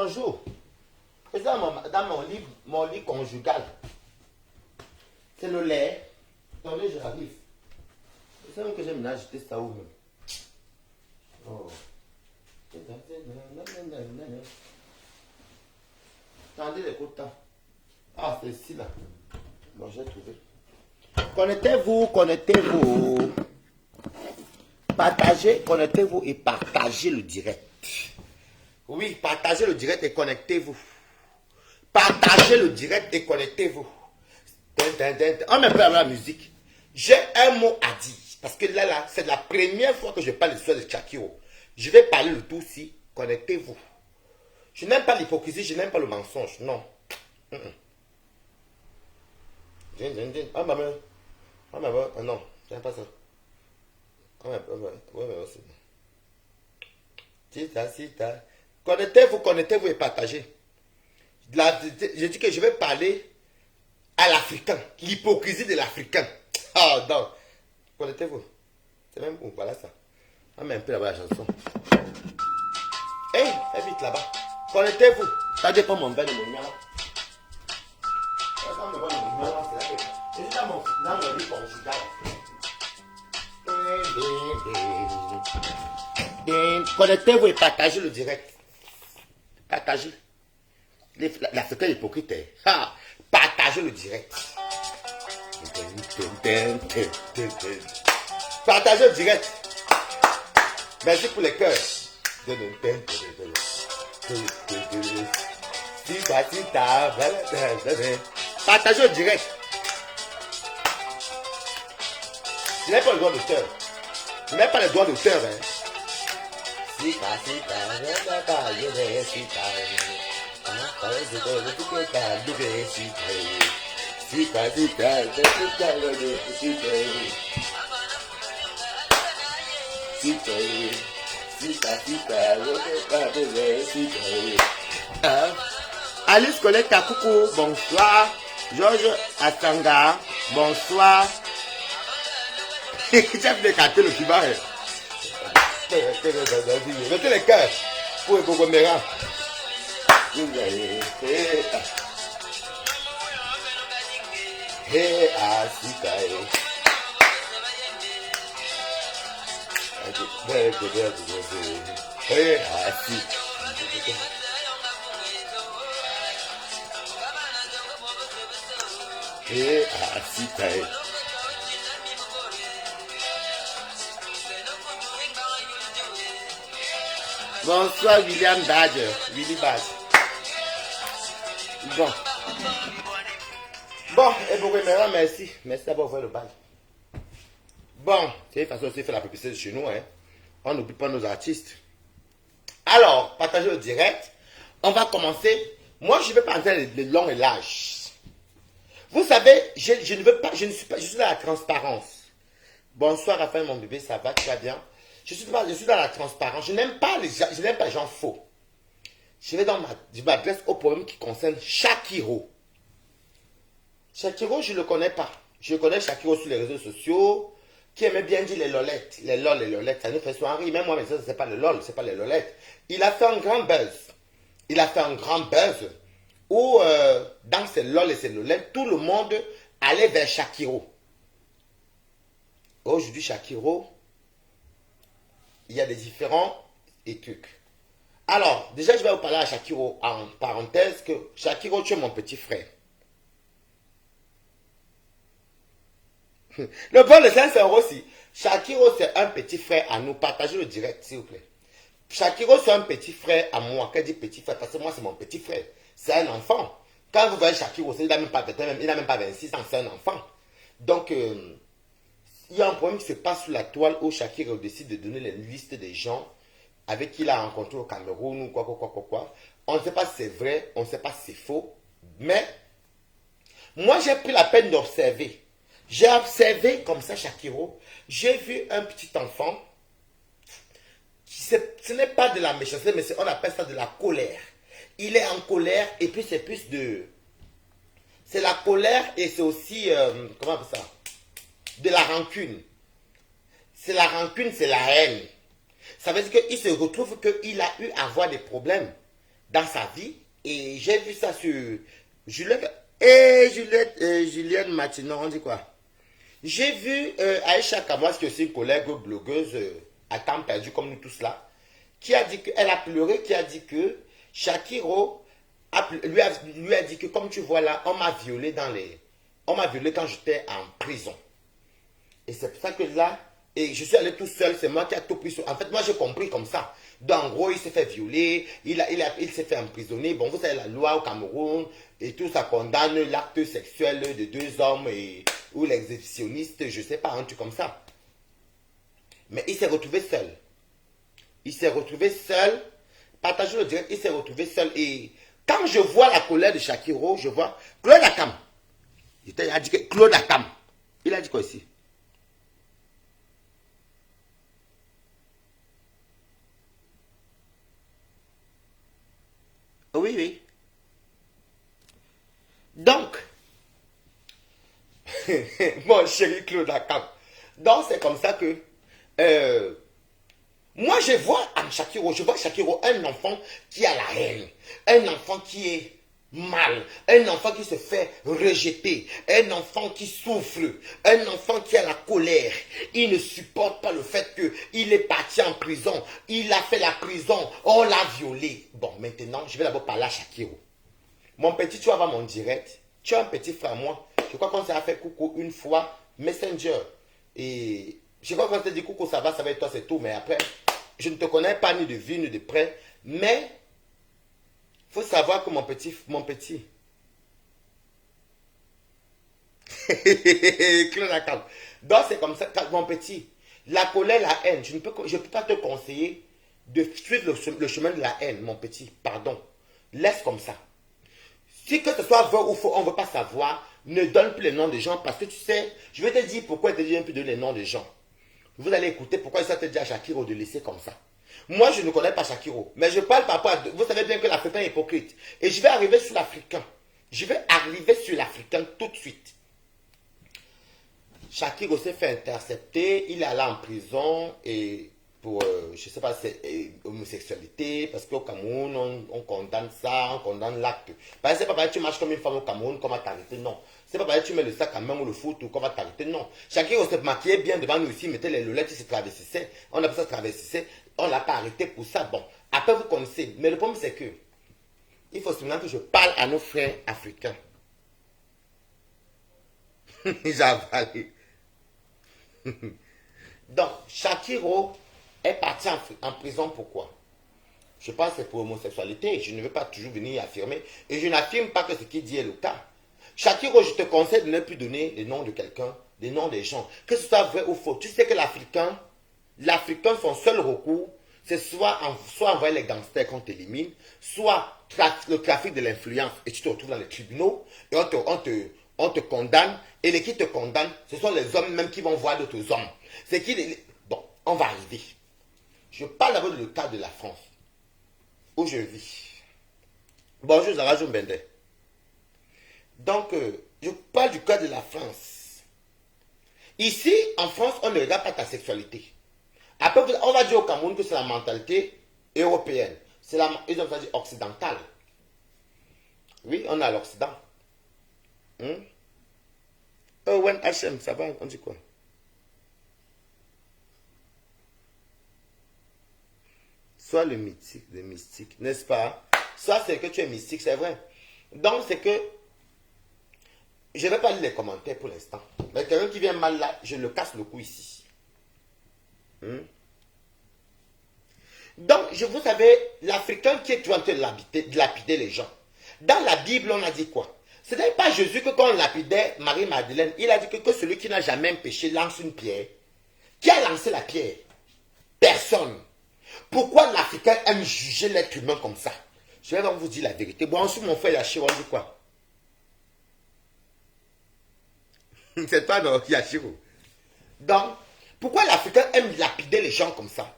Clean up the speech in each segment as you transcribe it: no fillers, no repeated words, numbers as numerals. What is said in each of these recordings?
bonjour. C'est dans mon lit conjugal. C'est le lait. Attendez, j'arrive. C'est même que j'aime acheter ça où même. Oh. Attendez les coups de temps. Ah, c'est ici là. Bon, j'ai trouvé. Connectez-vous, connectez-vous. Partagez, connectez-vous et partagez le direct. Oui, partagez le direct et connectez-vous. Partagez le direct et connectez-vous. On met pas la musique. J'ai un mot à dire. Parce que là, c'est la première fois que je parle de l'histoire de Shakiro. Je vais parler le tout aussi. Connectez-vous. Je n'aime pas l'hypocrisie, je n'aime pas le mensonge. Non. Ah, maman. Ah, maman. Ah, non, j'aime pas ça. Ah, ouais, c'est ça. Connectez-vous, connectez-vous et partagez. Je dis que je vais parler à l'Africain. L'hypocrisie de l'Africain. Ah, non. Connectez-vous. C'est même où, voilà ça. On met un peu là-bas la chanson. Hé, hey, vite là-bas. Connectez-vous. Ça dépend mon verre de mon numéro. Je suis dans mon lit conjugal. Connectez-vous et partagez le direct. Partagez. L'Africain hypocrite. Ah, partagez le direct. Partagez le direct. Merci pour les cœurs. Partagez le direct. Je n'ai pas le droit d'auteur. Je n'ai pas le droit d'auteur. Alice Colette à coucou, bonsoir. Georges Atanga, bonsoir. Chef de quartier, le Cuba. Mettez les cœurs pour les Bogomera. Bonsoir William Badger, Willy Badger. Bon, et Bogomera, merci. Merci d'avoir ouvert le bal. Bon, c'est une façon aussi de faire la publicité de chez nous. Hein. On n'oublie pas nos artistes. Alors, partagez le direct. On va commencer. Moi, je ne vais pas entrer les longs et larges. Vous savez, je ne veux pas, je suis dans la transparence. Bonsoir Raphaël, mon bébé, ça va, tu vas bien? Je suis dans la transparence. Je n'aime pas les gens faux. Je m'adresse au problème qui concerne Shakiro. Shakiro, je ne le connais pas. Je connais Shakiro sur les réseaux sociaux, qui aimait bien dire les lolettes. Les lolettes, ça nous fait soirée. Même moi, mais ça, c'est pas le lol, c'est pas les lolettes. Il a fait un grand buzz. Où, dans ces lol et ces lolettes, tout le monde allait vers Shakiro. Aujourd'hui, Shakiro, il y a des différents trucs. Alors, déjà, je vais vous parler à Shakiro en parenthèse que Shakiro, tu es mon petit frère. Le bon de 5 € aussi. Shakiro, c'est un petit frère à nous. Partagez le direct, s'il vous plaît. Shakiro, c'est un petit frère à moi. Qu'elle dit petit frère, parce que moi, c'est mon petit frère. C'est un enfant. Quand vous voyez Shakiro, il n'a même pas 26 ans, c'est un enfant. Donc, il y a un problème qui se passe sur la toile où Shakiro décide de donner les listes des gens avec qui il a rencontré au Cameroun ou quoi. On ne sait pas si c'est vrai, on ne sait pas si c'est faux. Mais, moi, j'ai pris la peine d'observer. J'ai observé comme ça Shakiro. J'ai vu un petit enfant. Ce n'est pas de la méchanceté, mais on appelle ça de la colère. Il est en colère et puis c'est plus de... C'est la colère et c'est aussi... comment on appelle ça? De la rancune. C'est la rancune, c'est la haine. Ça veut dire qu'il se retrouve qu'il a eu à avoir des problèmes dans sa vie. Et j'ai vu ça sur Juliette Matinon, on dit quoi? J'ai vu Aïcha Kamoas, qui est aussi une collègue blogueuse à temps perdu comme nous tous là, qui a dit qu'elle a pleuré, qui a dit que Shakiro lui a dit que, comme tu vois là, on m'a violé on m'a violé quand j'étais en prison. Et c'est pour ça que là, et je suis allé tout seul, c'est moi qui a tout pris sur... En fait, moi j'ai compris comme ça. Donc en gros, il s'est fait violer, il s'est fait emprisonner. Bon, vous savez, la loi au Cameroun, et tout ça condamne l'acte sexuel de deux hommes, ou l'exhibitionniste, je sais pas, un truc comme ça. Mais il s'est retrouvé seul. Il s'est retrouvé seul, partagez le direct, il s'est retrouvé seul. Et quand je vois la colère de Shakiro, je vois Claude Akam. Il a dit que Claude Akam. Il a dit quoi ici? Oui, oui. Donc, mon chéri Claude Akam. Donc, c'est comme ça que euh, moi, je vois Shakiro, un enfant qui a la haine, un enfant qui est mal, un enfant qui se fait rejeter, un enfant qui souffre, un enfant qui a la colère. Il ne supporte pas le fait qu'il est parti en prison, il a fait la prison, on l'a violé. Bon, maintenant, je vais d'abord parler à Shakiro. Mon petit, tu vas voir mon direct. Tu as un petit frère, moi. Je crois qu'on s'est fait coucou une fois, Messenger. Et je crois qu'on s'est dit coucou, ça va et toi, c'est tout. Mais après, je ne te connais pas ni de vue ni de près. Mais, il faut savoir que mon petit. Donc, c'est comme ça, mon petit. La colère, la haine, je ne peux pas te conseiller de suivre le chemin de la haine, mon petit. Pardon. Laisse comme ça. Si que ce soit vrai ou faux, on ne veut pas savoir, ne donne plus les noms des gens parce que tu sais, je vais te dire pourquoi il te dit un peu de les noms des gens. Vous allez écouter pourquoi ça te dit à Shakiro de laisser comme ça. Moi, je ne connais pas Shakiro, mais je parle par rapport à... Vous savez bien que l'Africain est hypocrite. Et je vais arriver sur l'Africain. Je vais arriver sur l'Africain tout de suite. Shakiro s'est fait intercepter, il est allé en prison et pour, je ne sais pas, c'est homosexualité, parce qu'au Cameroun, on condamne ça, on condamne l'acte. Parce que c'est pas parce que tu marches comme une femme au Cameroun qu'on va t'arrêter, non. C'est pas parce que tu mets le sac à main ou le foot ou qu'on va t'arrêter, non. Shakiro se maquillait bien devant nous ici, mettait les lunettes, il se travestissait, on a ça se travestissait, on l'a pas arrêté pour ça. Bon, après vous connaissez, mais le problème c'est que, il faut maintenant que je parle à nos frères africains. J'ai avalé. Donc, Shakiro est parti en prison pourquoi? Je pense que c'est pour homosexualité. Je ne veux pas toujours venir affirmer. Et je n'affirme pas que ce qu'il dit est le cas. Shakiro, je te conseille de ne plus donner les noms de quelqu'un, les noms des gens. Que ce soit vrai ou faux. Tu sais que l'Africain, son seul recours, c'est soit envoyer les gangsters qu'on t'élimine, soit le trafic de l'influence et tu te retrouves dans les tribunaux et on te condamne. Et les qui te condamnent, ce sont les hommes même qui vont voir d'autres hommes. C'est qui Bon, on va arriver. Je parle d'abord du cas de la France, où je vis. Bonjour, Zara Jombende. Donc, je parle du cas de la France. Ici, en France, on ne regarde pas ta sexualité. Après, on va dire au Cameroun que c'est la mentalité européenne. Ils ont dit occidentale. Oui, on est à l'Occident. Owen Hachem, ça va, on dit quoi? Soit le mystique, n'est-ce pas? Soit c'est que tu es mystique, c'est vrai. Donc, c'est que je ne vais pas lire les commentaires pour l'instant. Mais quelqu'un qui vient mal là, je le casse le cou ici. Donc, vous savez, l'Africain qui est en train de lapider les gens. Dans la Bible, on a dit quoi? Ce n'est pas Jésus que quand on lapidait Marie-Madeleine, il a dit que celui qui n'a jamais péché lance une pierre. Qui a lancé la pierre? Personne. Pourquoi l'Africain aime juger l'être humain comme ça? Je vais donc vous dire la vérité. Bon, ensuite, mon frère Yachiro, on dit quoi? C'est pas dans Yachiro. Donc, pourquoi l'Africain aime lapider les gens comme ça?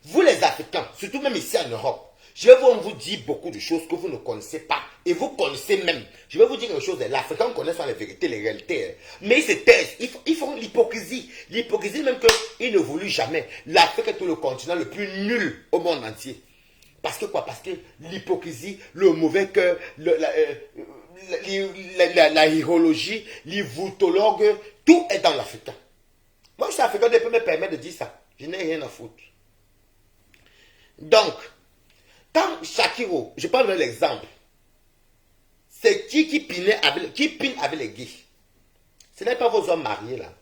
Vous les Africains, surtout même ici en Europe, je vais vous dire beaucoup de choses que vous ne connaissez pas. Et vous connaissez même. Je vais vous dire quelque chose. L'Africain connaît les vérités, les réalités. Mais ils se taisent. Ils font l'hypocrisie. L'hypocrisie même qu'ils ne voulu jamais. L'Afrique est tout le continent le plus nul au monde entier. Parce que quoi? Parce que l'hypocrisie, le mauvais cœur, la hirologie, les voutologues, tout est dans l'Africain. Moi, je suis africain, je peux me permettre de dire ça. Je n'ai rien à foutre. Donc, quand Shakiro, je prends l'exemple, c'est qui pine avec les gays. Ce n'est pas vos hommes mariés là.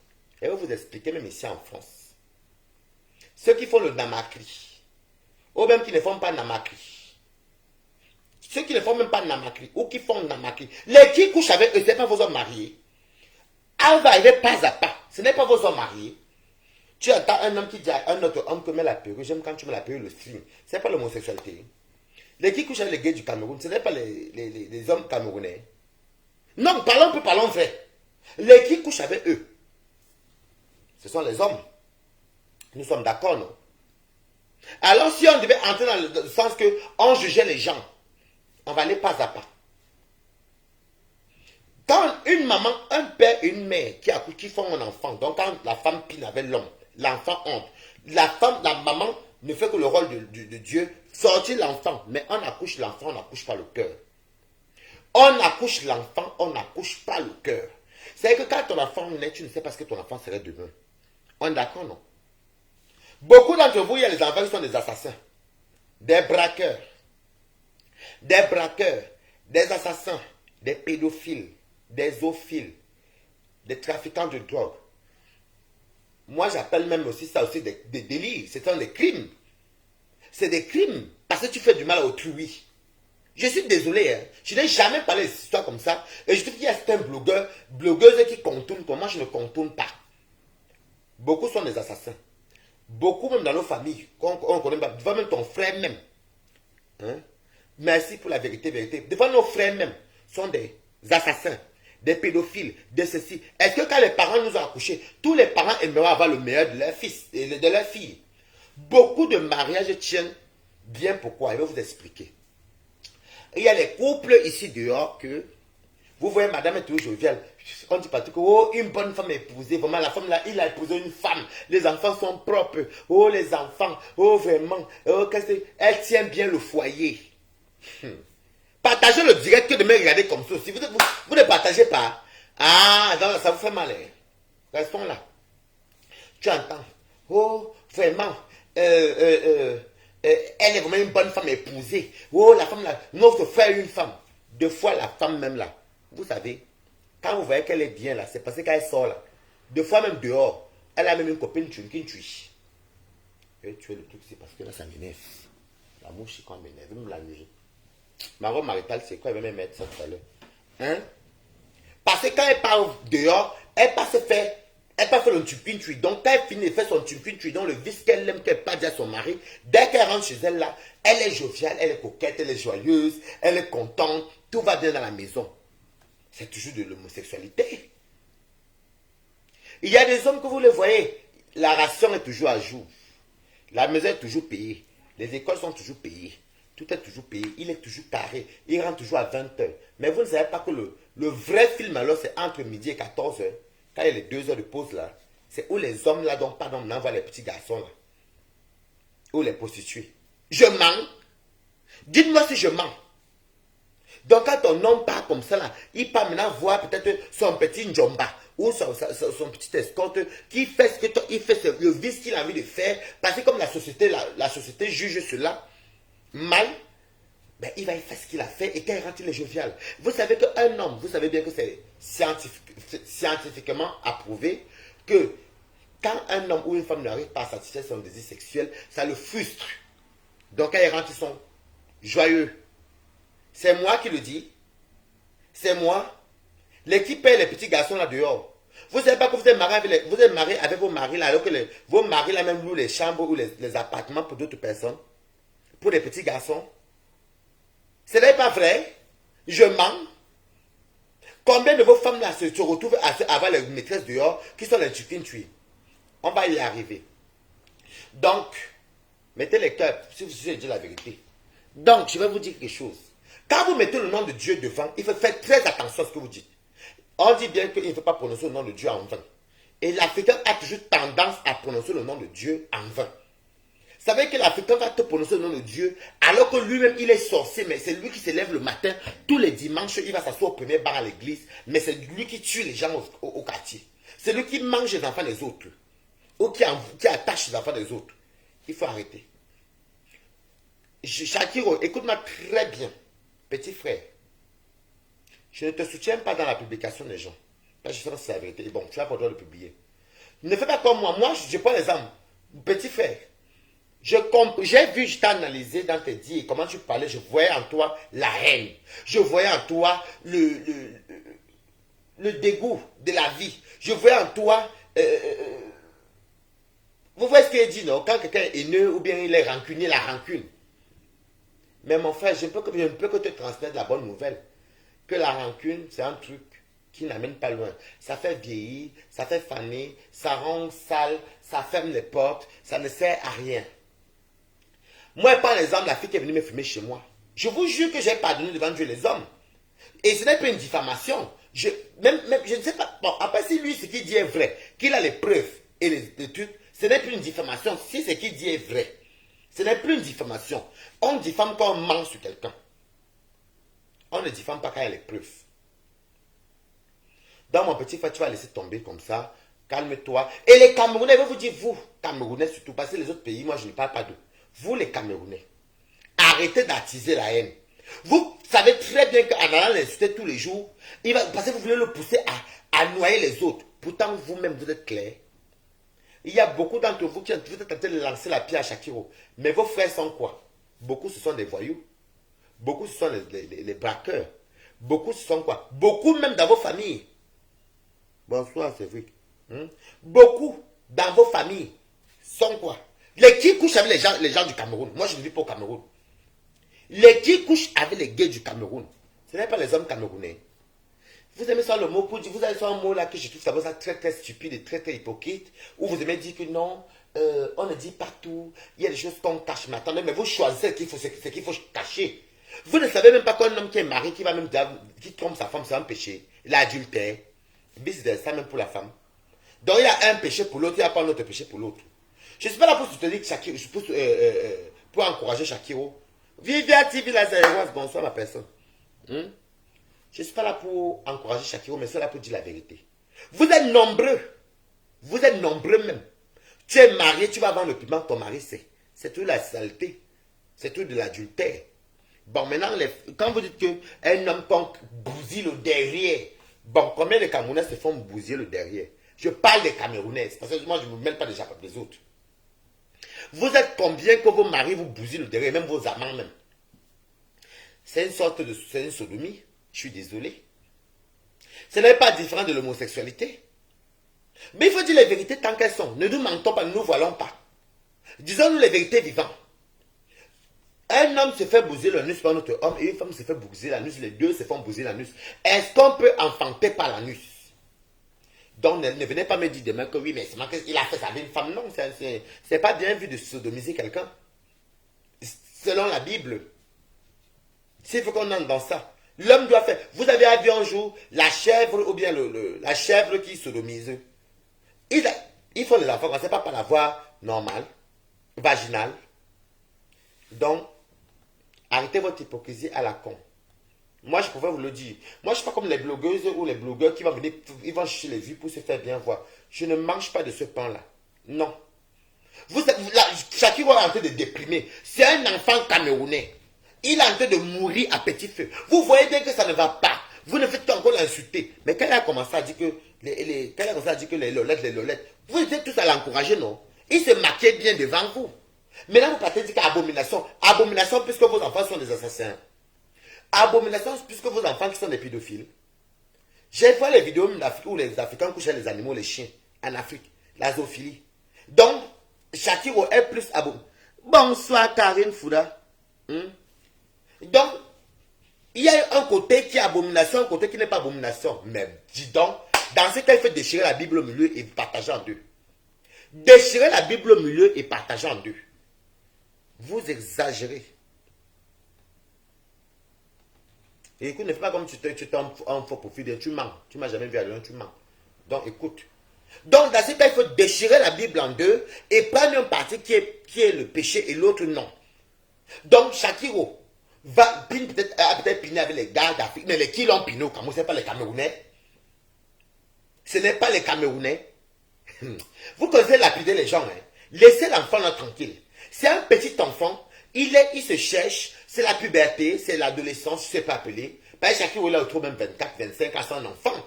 Je vais vous expliquer, même ici en France. Ceux qui font le namakri, ou même qui ne font pas namakri. Ceux qui ne font même pas namakri, ou qui font namakri, les qui couchent avec eux, ce n'est pas vos hommes mariés. Elle va arriver pas à pas. Ce n'est pas vos hommes mariés. Tu entends un homme qui dit à un autre homme que met la perruque. J'aime quand tu mets la perruque, le signe. Ce n'est pas l'homosexualité. Les qui couchent avec les gays du Cameroun, ce n'est pas les hommes camerounais. Non, parlons vrai. Les qui couchent avec eux, ce sont les hommes. Nous sommes d'accord, non? Alors si on devait entrer dans le sens que on jugeait les gens, on va aller pas à pas. Quand une maman, un père et une mère qui font un enfant, donc quand la femme pine avec l'homme, l'enfant honte, la maman ne fait que le rôle de Dieu, sortir l'enfant, mais on accouche l'enfant, on n'accouche pas le cœur. On accouche l'enfant, on n'accouche pas le cœur. C'est que quand ton enfant naît, tu ne sais pas ce que ton enfant serait demain. On est d'accord, non? Beaucoup d'entre vous, il y a les enfants qui sont des assassins, des braqueurs, des assassins, des pédophiles, des zoophiles, des trafiquants de drogue. Moi, j'appelle même aussi ça aussi des délits. C'est des crimes. C'est des crimes parce que tu fais du mal à autrui. Je suis désolé, hein. Je n'ai jamais parlé d'histoire comme ça. Et je trouve qu'il y a certains blogueuses qui contournent comme moi, je ne contourne pas. Beaucoup sont des assassins. Beaucoup même dans nos familles, on connaît pas, devant même ton frère même. Hein? Merci pour la vérité. Devant nos frères même, sont des assassins, des pédophiles, de ceci. Est-ce que quand les parents nous ont accouchés, tous les parents aimeraient avoir le meilleur de leur fils et de leur fille? Beaucoup de mariages tiennent bien pourquoi. Je vais vous expliquer. Il y a les couples ici dehors que vous voyez, madame est toujours joviale. On dit partout que oh, une bonne femme épousée. Vraiment, la femme là, il a épousé une femme. Les enfants sont propres. Oh, les enfants. Oh, vraiment. Oh, elle tient bien le foyer. Partagez le direct que de me regarder comme ça. Si vous ne partagez pas, ah, donc ça vous fait mal. Hein. Restons là. Tu entends. Oh, vraiment. Elle est vraiment une bonne femme épousée. Oh, la femme là, notre frère une femme. Deux fois la femme même là. Vous savez, quand vous voyez qu'elle est bien là, c'est parce qu'elle sort là. Deux fois même dehors, elle a même une copine qui tue. Et tu es le truc, c'est parce que là ça m'énerve. La mouche, quand elle m'énerve, même la nuit. Ma robe maritale, c'est quoi? Elle va me mettre ça tout à l'heure. Hein? Parce que quand elle part dehors, elle passe faire le tumpin-tui. Donc quand elle finit de faire son tumpin-tui, donc le vice qu'elle aime, qu'elle pas dire à son mari, dès qu'elle rentre chez elle là, elle est joviale, elle est coquette, elle est joyeuse, elle est contente, tout va bien dans la maison. C'est toujours de l'homosexualité. Il y a des hommes que vous les voyez, la ration est toujours à jour. La maison est toujours payée. Les écoles sont toujours payées. Tout est toujours payé. Il est toujours carré. Il rentre toujours à 20h. Mais vous ne savez pas que le vrai film alors c'est entre midi et 14h. Quand il y a les 2 heures de pause là, c'est où les hommes là, donc pardon, on envoie les petits garçons là. Ou les prostituées. Je mens. Dites-moi si je mens. Donc quand ton homme part comme ça là, il part maintenant voir peut-être son petit njomba ou son petit escorte qui fait ce que il fait le vice qu'il a envie de faire parce que comme la société juge cela mal, ben, il va faire ce qu'il a fait et quand il rentre il est jovial. Vous savez qu'un homme, vous savez bien que c'est scientifiquement approuvé que quand un homme ou une femme n'arrive pas à satisfaire son désir sexuel, ça le frustre. Donc quand il rentre, ils sont joyeux. C'est moi qui le dis. C'est moi. L'équipe paye les petits garçons là dehors. Vous ne savez pas que vous êtes marié avec vos maris là, alors que vos maris là même louent les chambres ou les appartements pour d'autres personnes. Pour les petits garçons. Ce n'est pas vrai. Je mens. Combien de vos femmes là se retrouvent à avoir les maîtresses dehors qui sont les tukin-tui? On va y arriver. Donc, mettez les cœurs si vous voulez dire la vérité. Donc, je vais vous dire quelque chose. Quand vous mettez le nom de Dieu devant, il faut faire très attention à ce que vous dites. On dit bien qu'il ne faut pas prononcer le nom de Dieu en vain. Et l'Africain a toujours tendance à prononcer le nom de Dieu en vain. savez que l'Africain va te prononcer le nom de Dieu, alors que lui-même, il est sorcier, mais c'est lui qui se lève le matin. Tous les dimanches, il va s'asseoir au premier bar à l'église, mais c'est lui qui tue les gens au quartier. C'est lui qui mange les enfants des autres, ou qui attache les enfants des autres. Il faut arrêter. Shakiro, écoute-moi très bien, petit frère. Je ne te soutiens pas dans la publication des gens. Là, je sais que c'est la vérité. Bon, tu as pas le droit de publier. Ne fais pas comme moi. Moi, je prends les âmes. Petit frère, j'ai vu, je t'ai analysé dans tes dires, comment tu parlais, je voyais en toi la haine. Je voyais en toi le dégoût de la vie. Je voyais en toi... vous voyez ce qu'il dit, non? Quand quelqu'un est haineux ou bien il est rancunier, la rancune. Mais mon frère, je ne peux que te transmettre la bonne nouvelle. Que la rancune, c'est un truc qui n'amène pas loin. Ça fait vieillir, ça fait faner, ça rend sale, ça ferme les portes, ça ne sert à rien. Moi, par exemple, la fille qui est venue me fumer chez moi, je vous jure que j'ai pardonné devant Dieu les hommes. Et ce n'est pas une diffamation. Je ne sais pas. Bon, après, si lui, ce qu'il dit est vrai, qu'il a les preuves et les trucs, ce n'est plus une diffamation. Si ce qu'il dit est vrai, ce n'est plus une diffamation. On diffame quand on ment sur quelqu'un. On ne diffame pas quand il y a les preuves. Donc, mon petit frère, tu vas laisser tomber comme ça. Calme-toi. Et les Camerounais, je vais vous dire, vous, Camerounais surtout, parce que les autres pays, moi, je ne parle pas d'eux. Vous, les Camerounais, arrêtez d'attiser la haine. Vous savez très bien qu'en allant l'insulter tous les jours, parce que vous voulez le pousser à noyer les autres. Pourtant, vous-même, vous êtes clair. Il y a beaucoup d'entre vous qui êtes en train de lancer la pierre à Shakiro. Mais vos frères sont quoi? Beaucoup, ce sont des voyous. Beaucoup, ce sont les braqueurs. Beaucoup, ce sont quoi? Beaucoup, même dans vos familles. Bonsoir, c'est vrai. Beaucoup, dans vos familles, sont quoi? Les qui couchent avec les gens du Cameroun. Moi, je ne vis pas au Cameroun. Les qui couchent avec les gays du Cameroun. Ce n'est pas les hommes camerounais. Vous aimez ça le mot pour dire, vous avez ça un mot là que je trouve ça très très stupide et très très hypocrite. Ou vous aimez dire que non, on ne dit pas tout. Il y a des choses qu'on cache. Mais attendez, mais vous choisissez ce qu'il faut cacher. Vous ne savez même pas qu'un homme qui est marié, qui trompe sa femme, c'est un péché. L'adultère. Vice versa, même pour la femme. Donc il y a un péché pour l'autre, il n'y a pas un autre péché pour l'autre. Je ne suis pas là pour soutenir Shakiro, pour encourager Shakiro. Vivia TV Lazarewas, bonsoir ma personne. Je ne suis pas là pour encourager Shakiro, mais je suis là pour dire la vérité. Vous êtes nombreux. Vous êtes nombreux même. Tu es marié, tu vas vendre le piment, ton mari sait. C'est tout la saleté. C'est tout de l'adultère. Bon, maintenant, quand vous dites qu'un homme bousille le derrière, bon, combien de Camerounais se font bousiller le derrière? Je parle des Camerounais, parce que moi, je ne me mêle pas déjà des autres. Vous êtes combien que vos maris vous bousillent le derrière, même vos amants même? C'est une sorte de sodomie. Je suis désolé. Ce n'est pas différent de l'homosexualité. Mais il faut dire les vérités tant qu'elles sont. Ne nous mentons pas, ne nous voilons pas. Disons-nous les vérités vivantes. Un homme se fait bousiller l'anus par un autre homme et une femme se fait bousiller l'anus. Les deux se font bousiller l'anus. Est-ce qu'on peut enfanter par l'anus? Donc ne venez pas me dire demain que oui, mais c'est marqué qu'il a fait ça avec une femme. Non, c'est pas bien vu de sodomiser quelqu'un. Selon la Bible. S'il faut qu'on entre dans ça. L'homme doit faire. Vous avez vu un jour la chèvre ou bien la chèvre qui sodomise. Il faut les enfants, c'est pas par la voie normale, vaginale. Donc, arrêtez votre hypocrisie à la con. Moi, je pouvais vous le dire. Moi, je ne suis pas comme les blogueuses ou les blogueurs qui vont venir, ils vont chercher les vues pour se faire bien voir. Je ne mange pas de ce pain-là. Non. Shakiro est en train de déprimer. C'est un enfant camerounais. Il est en train de mourir à petit feu. Vous voyez bien que ça ne va pas. Vous ne faites pas encore l'insulter. Mais quand il a commencé à dire que les lolettes, vous étiez tous à l'encourager, non? Il se maquillait bien devant vous. Maintenant, vous partez dire qu'abomination. Abomination puisque vos enfants sont des assassins. Abomination puisque vos enfants qui sont des pédophiles. J'ai vu les vidéos d'Afrique où les Africains couchent les animaux, les chiens, en Afrique. La zoophilie. Donc, Shakiro est plus abomination. Bonsoir Karine Fouda. Donc, il y a un côté qui est abomination, un côté qui n'est pas abomination. Mais dis donc, dans ce cas, il faut déchirer la Bible au milieu et partager en deux. Déchirer la Bible au milieu et partager en deux. Vous exagérez. Et écoute, ne fais pas comme tu t'es un faux profil, tu mens. Tu ne m'as jamais vu à l'heure, tu mens. Donc écoute, Donc, dans ce cas, il faut déchirer la Bible en deux et prendre une partie qui est le péché et l'autre non. Donc, Shakiro va peut-être piner avec les gars d'Afrique, mais les qui l'ont piné au Cameroun, ce n'est pas les Camerounais. Ce n'est pas les Camerounais. Vous connaissez lapider les gens. Hein? Laissez l'enfant là tranquille. C'est un petit enfant, il se cherche, c'est la puberté, c'est l'adolescence, je ne sais pas appeler. Par Shakiro, là, autour même 24, 25 ans, c'est un enfant.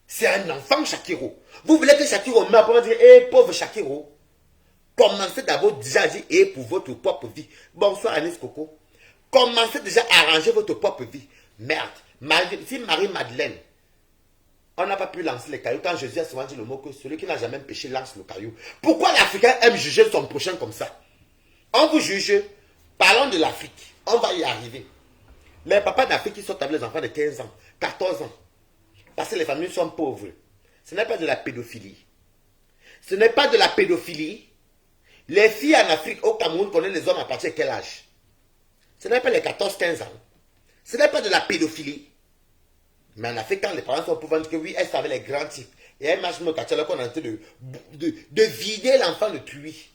C'est un enfant, Shakiro. Vous voulez que Shakiro meure pour dire, hé, pauvre Shakiro. Commencez d'abord déjà à dire, hé, pour votre propre vie. Bonsoir, Anis Coco. Commencez déjà à arranger votre propre vie. Merde. Si Marie-Madeleine, on n'a pas pu lancer les cailloux, quand Jésus a souvent dit le mot que celui qui n'a jamais péché lance le caillou. Pourquoi l'Africain aime juger son prochain comme ça? On vous juge. Parlons de l'Afrique. On va y arriver. Les papas d'Afrique qui sortent avec les enfants de 15 ans, 14 ans. Parce que les familles sont pauvres. Ce n'est pas de la pédophilie. Ce n'est pas de la pédophilie. Les filles en Afrique, au Cameroun, connaissent les hommes à partir de quel âge? Ce n'est pas les 14-15 ans. Ce n'est pas de la pédophilie. Mais en Afrique, quand les parents sont pour dire que oui, elles savaient les grands types. Et elles marchent me cacher là qu'on est en train de vider l'enfant de lui.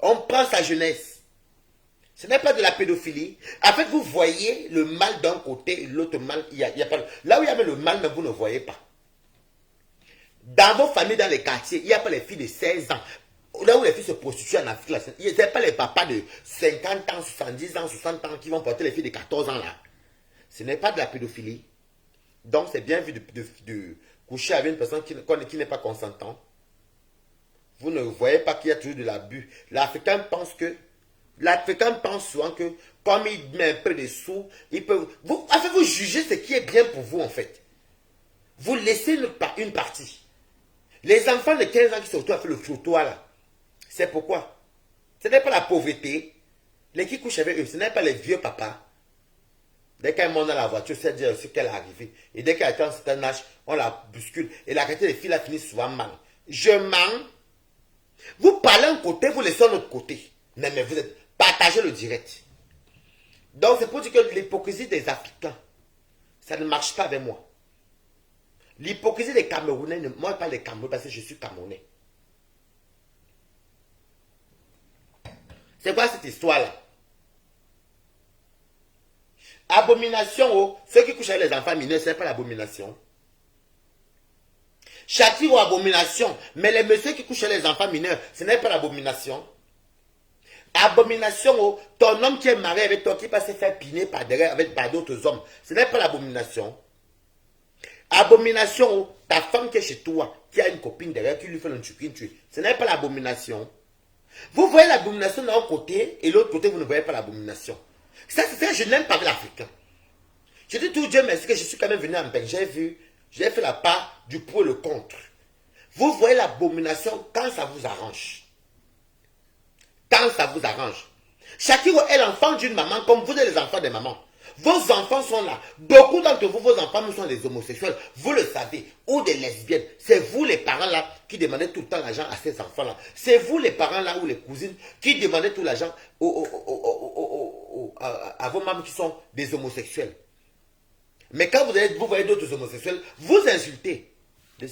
On prend sa jeunesse. Ce n'est pas de la pédophilie. En fait, vous voyez le mal d'un côté et l'autre mal. Il y a pas, là où il y avait le mal, mais vous ne voyez pas. Dans vos familles, dans les quartiers, il n'y a pas les filles de 16 ans. Là où les filles se prostituent en Afrique, il n'y a pas les papas de 50 ans, 70 ans, 60 ans qui vont porter les filles de 14 ans là. Ce n'est pas de la pédophilie. Donc, c'est bien vu de coucher avec une personne qui n'est pas consentante. Vous ne voyez pas qu'il y a toujours de l'abus. L'Africain pense souvent que, comme il met un peu de sous, il peut... vous jugez ce qui est bien pour vous, en fait. Vous laissez une partie. Les enfants de 15 ans qui se retrouvent à faire le trottoir, là, c'est pourquoi? Ce n'est pas la pauvreté. Les qui couchent avec eux, ce n'est pas les vieux papas. Dès qu'elle monte dans la voiture, c'est dire ce qu'elle est arrivée. Et dès qu'elle atteint un certain âge, on la bouscule. Et la qualité des filles, là, finit souvent mal. Je mens. Vous parlez un côté, vous laissez un autre côté. Mais vous êtes... Partagez le direct. Donc, c'est pour dire que l'hypocrisie des Africains, ça ne marche pas avec moi. L'hypocrisie des Camerounais, moi, je parle des Camerounais parce que je suis Camerounais. C'est quoi cette histoire-là? Abomination, oh, ceux qui couchent avec les enfants mineurs, ce n'est pas l'abomination. Châtie ou abomination, mais les messieurs qui couchent avec les enfants mineurs, ce n'est pas l'abomination. Abomination, oh, ton homme qui est marié avec toi, qui passe se faire piner par derrière avec d'autres hommes, ce n'est pas l'abomination. Abomination, oh, ta femme qui est chez toi, qui a une copine derrière, qui lui fait un chukin, ce n'est pas l'abomination. Vous voyez l'abomination d'un côté, et l'autre côté, vous ne voyez pas l'abomination. Ça, c'est ça, je n'aime pas l'Africain. Je dis tout Dieu merci que je suis quand même venu en Belgique, j'ai fait la part du pour et le contre. Vous voyez l'abomination quand ça vous arrange. Quand ça vous arrange. Shakiro est l'enfant d'une maman comme vous êtes les enfants des mamans. Vos enfants sont là. Beaucoup d'entre vous, vos enfants sont des homosexuels. Vous le savez. Ou des lesbiennes. C'est vous les parents là qui demandez tout le temps l'argent à ces enfants là. C'est vous les parents là ou les cousines qui demandez tout l'argent à vos mamans qui sont des homosexuels. Mais quand vous voyez d'autres homosexuels, vous insultez de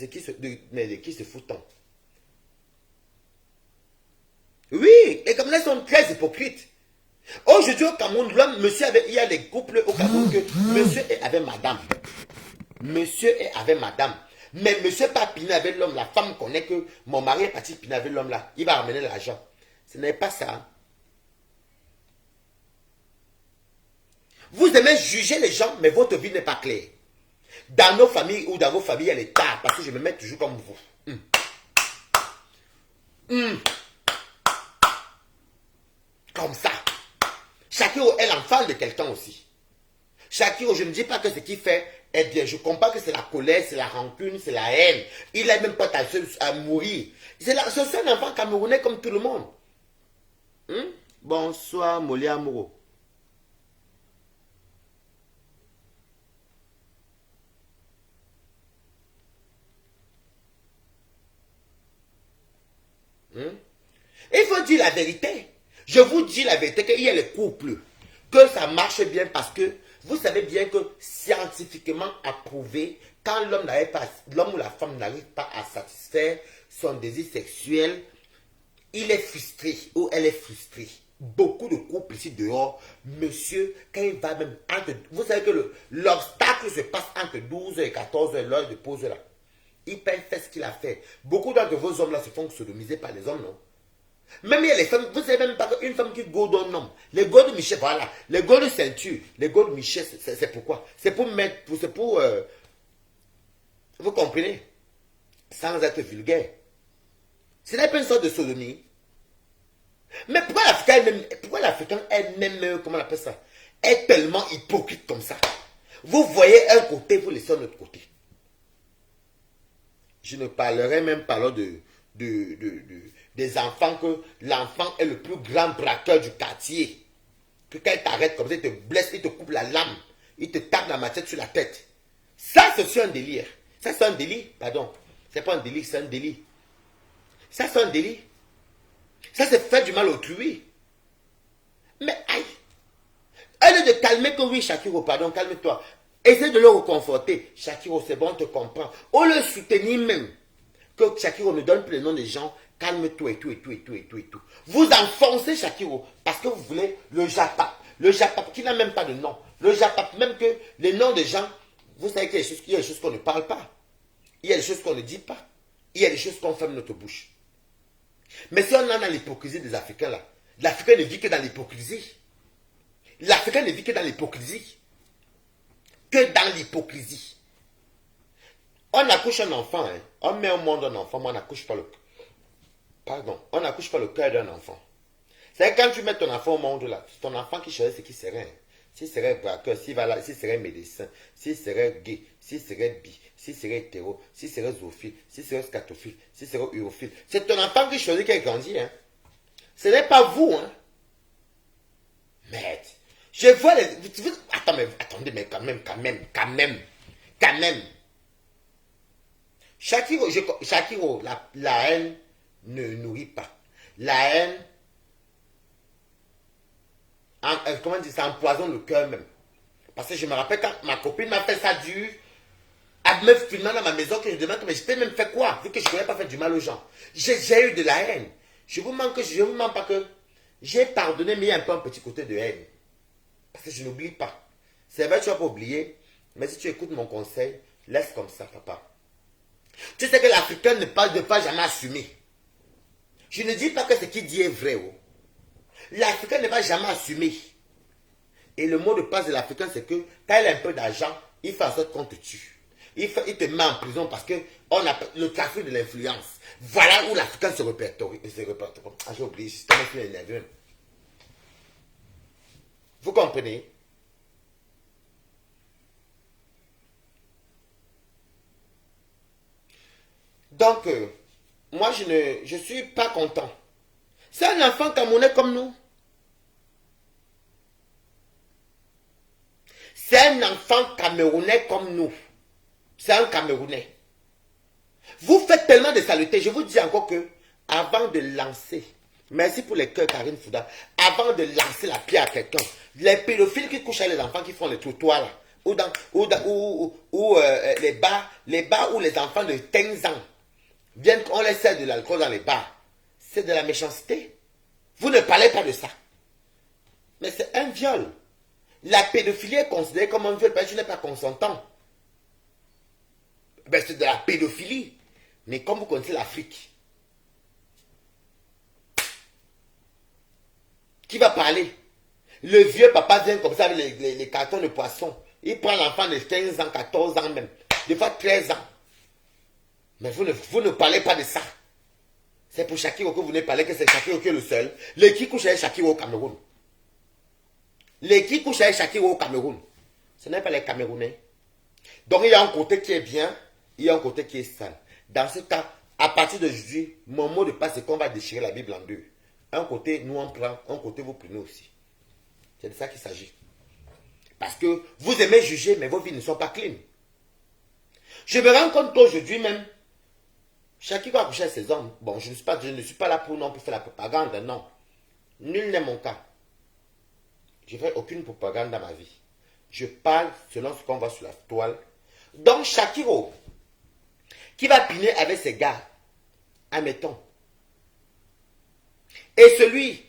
qui se foutent. Oui, les Camerounais sont très hypocrites. Aujourd'hui au Cameroun, il y a des couples au Cameroun que monsieur est avec madame. Monsieur est avec madame. Mais monsieur pas piner avec l'homme. La femme connaît que mon mari est parti piner avec l'homme là. Il va ramener l'argent. Ce n'est pas ça. Vous aimez juger les gens, mais votre vie n'est pas claire. Dans nos familles ou dans vos familles, elle est tard. Parce que je me mets toujours comme vous. Comme ça. Shakiro est l'enfant de quelqu'un aussi. Shakiro, je ne dis pas que ce qu'il fait est bien. Je comprends que c'est la colère, c'est la rancune, c'est la haine. Il n'a même pas à mourir. C'est un enfant camerounais comme tout le monde. Bonsoir, Molly Amouro. Il faut dire la vérité. Je vous dis la vérité qu'il y a les couples, que ça marche bien parce que Vous savez bien que scientifiquement approuvé, quand l'homme ou la femme n'arrive pas à satisfaire son désir sexuel, il est frustré ou elle est frustrée. Beaucoup de couples ici dehors, monsieur, quand il va même vous savez que l'obstacle se passe entre 12h et 14h, l'heure de pause là. Il peut faire ce qu'il a fait. Beaucoup d'entre vos hommes là se font sodomiser par les hommes, non? Même il y a les femmes, vous savez même pas qu'une femme qui go un homme, les go de Michel, voilà, les go de ceinture, les go de Michel, c'est pourquoi? C'est pour mettre, c'est pour, vous comprenez? Sans être vulgaire. Ce n'est pas une sorte de sodomie. Mais pourquoi l'Africain elle-même, comment on appelle ça, est tellement hypocrite comme ça? Vous voyez un côté, vous laissez l'autre côté. Je ne parlerai même pas là des enfants, que l'enfant est le plus grand braqueur du quartier. Que quand il t'arrête comme ça, il te blesse, il te coupe la lame, il te tape la machette sur la tête. Ça, c'est un délire. Ça, c'est un délit, pardon. C'est pas un délit, c'est un délit. Ça, c'est un délit. Ça, c'est faire du mal autrui. Mais aïe. Au lieu de calmer que oui, Shakiro, pardon, calme-toi. Essaye de le reconforter. Shakiro, c'est bon, on te comprend. Au lieu de soutenir même que Shakiro ne donne plus le nom des gens, calme-toi et tout, et tout, et tout, et tout, et tout. Vous enfoncez Shakiro parce que vous voulez le Japap. Le Japap qui n'a même pas de nom. Le Japap, même que les noms des gens, vous savez qu'il y a des choses qu'on ne parle pas. Il y a des choses qu'on ne dit pas. Il y a des choses qu'on ferme notre bouche. Mais si on en a l'hypocrisie des Africains là, l'Africain ne vit que dans l'hypocrisie. L'Africain ne vit que dans l'hypocrisie. Que dans l'hypocrisie. On accouche un enfant, hein. On met au monde un enfant, mais on n'accouche pas le... Pardon, on n'accouche pas le cœur d'un enfant. C'est quand tu mets ton enfant au monde là, c'est ton enfant qui choisit ce qui serait. S'il serait braqueur, s'il serait médecin, s'il serait gay, s'il serait bi, s'il serait hétéro, s'il serait zoophile, s'il serait scatophile, s'il serait urophile. C'est ton enfant qui choisit qu'il grandit. Hein. Ce n'est pas vous. Hein. Merde. Je vois les... Attendez, mais quand même. Shakiro, la haine ne nourrit pas. La haine, comment dire, ça empoisonne le cœur même. Parce que je me rappelle quand ma copine m'a fait ça dur, elle me filmant dans ma maison, que je demande, mais je t'ai même fait quoi, vu que je ne voulais pas faire du mal aux gens. J'ai eu de la haine. Je vous mens pas que j'ai pardonné, mais il y a un peu un petit côté de haine. Parce que je n'oublie pas. C'est vrai, tu vas pas oublier, mais si tu écoutes mon conseil, laisse comme ça, papa. Tu sais que l'Africain ne pas jamais assumer. Je ne dis pas que ce qu'il dit est vrai. Oh. L'Africain ne va jamais assumer. Et le mot de passe de l'Africain, c'est que quand il a un peu d'argent, il fait en sorte qu'on te tue. Il te met en prison parce que on a le trafic de l'influence. Voilà où l'Africain se répertorie. Ah, j'ai oublié, je suis énervé. Vous comprenez? Donc, moi, je ne suis pas content. C'est un enfant camerounais comme nous. C'est un enfant camerounais comme nous. C'est un Camerounais. Vous faites tellement de saletés. Je vous dis encore que, avant de lancer, merci pour les cœurs, Karine Fouda, avant de lancer la pierre à quelqu'un, les pédophiles qui couchent avec les enfants qui font les trottoirs là, ou les bars où les enfants de 15 ans viennent, on les sert de l'alcool dans les bars. C'est de la méchanceté. Vous ne parlez pas de ça. Mais c'est un viol. La pédophilie est considérée comme un viol parce que tu n'es pas consentant. Ben, c'est de la pédophilie. Mais comme vous connaissez l'Afrique, qui va parler? Le vieux papa vient comme ça avec les cartons de poisson. Il prend l'enfant de 15 ans, 14 ans même. Des fois 13 ans. Mais vous ne parlez pas de ça. C'est pour Shakiro que vous ne parlez que c'est Shakiro qui est le seul. Les qui couchent avec Shakiro au Cameroun. Les qui couchent avec Shakiro au Cameroun. Ce n'est pas les Camerounais. Donc il y a un côté qui est bien, il y a un côté qui est sale. Dans ce cas, à partir d'aujourd'hui, mon mot de passe, c'est qu'on va déchirer la Bible en deux. Un côté, nous on prend, un côté, vous prenez aussi. C'est de ça qu'il s'agit. Parce que vous aimez juger, mais vos vies ne sont pas clean. Je me rends compte qu'aujourd'hui même, chacun va coucher ses hommes. Bon, je ne suis pas là pour non pour faire la propagande, non. Nul n'est mon cas. Je ne fais aucune propagande dans ma vie. Je parle selon ce qu'on voit sur la toile. Donc, Shakiro, qui va piner avec ses gars, admettons. Et celui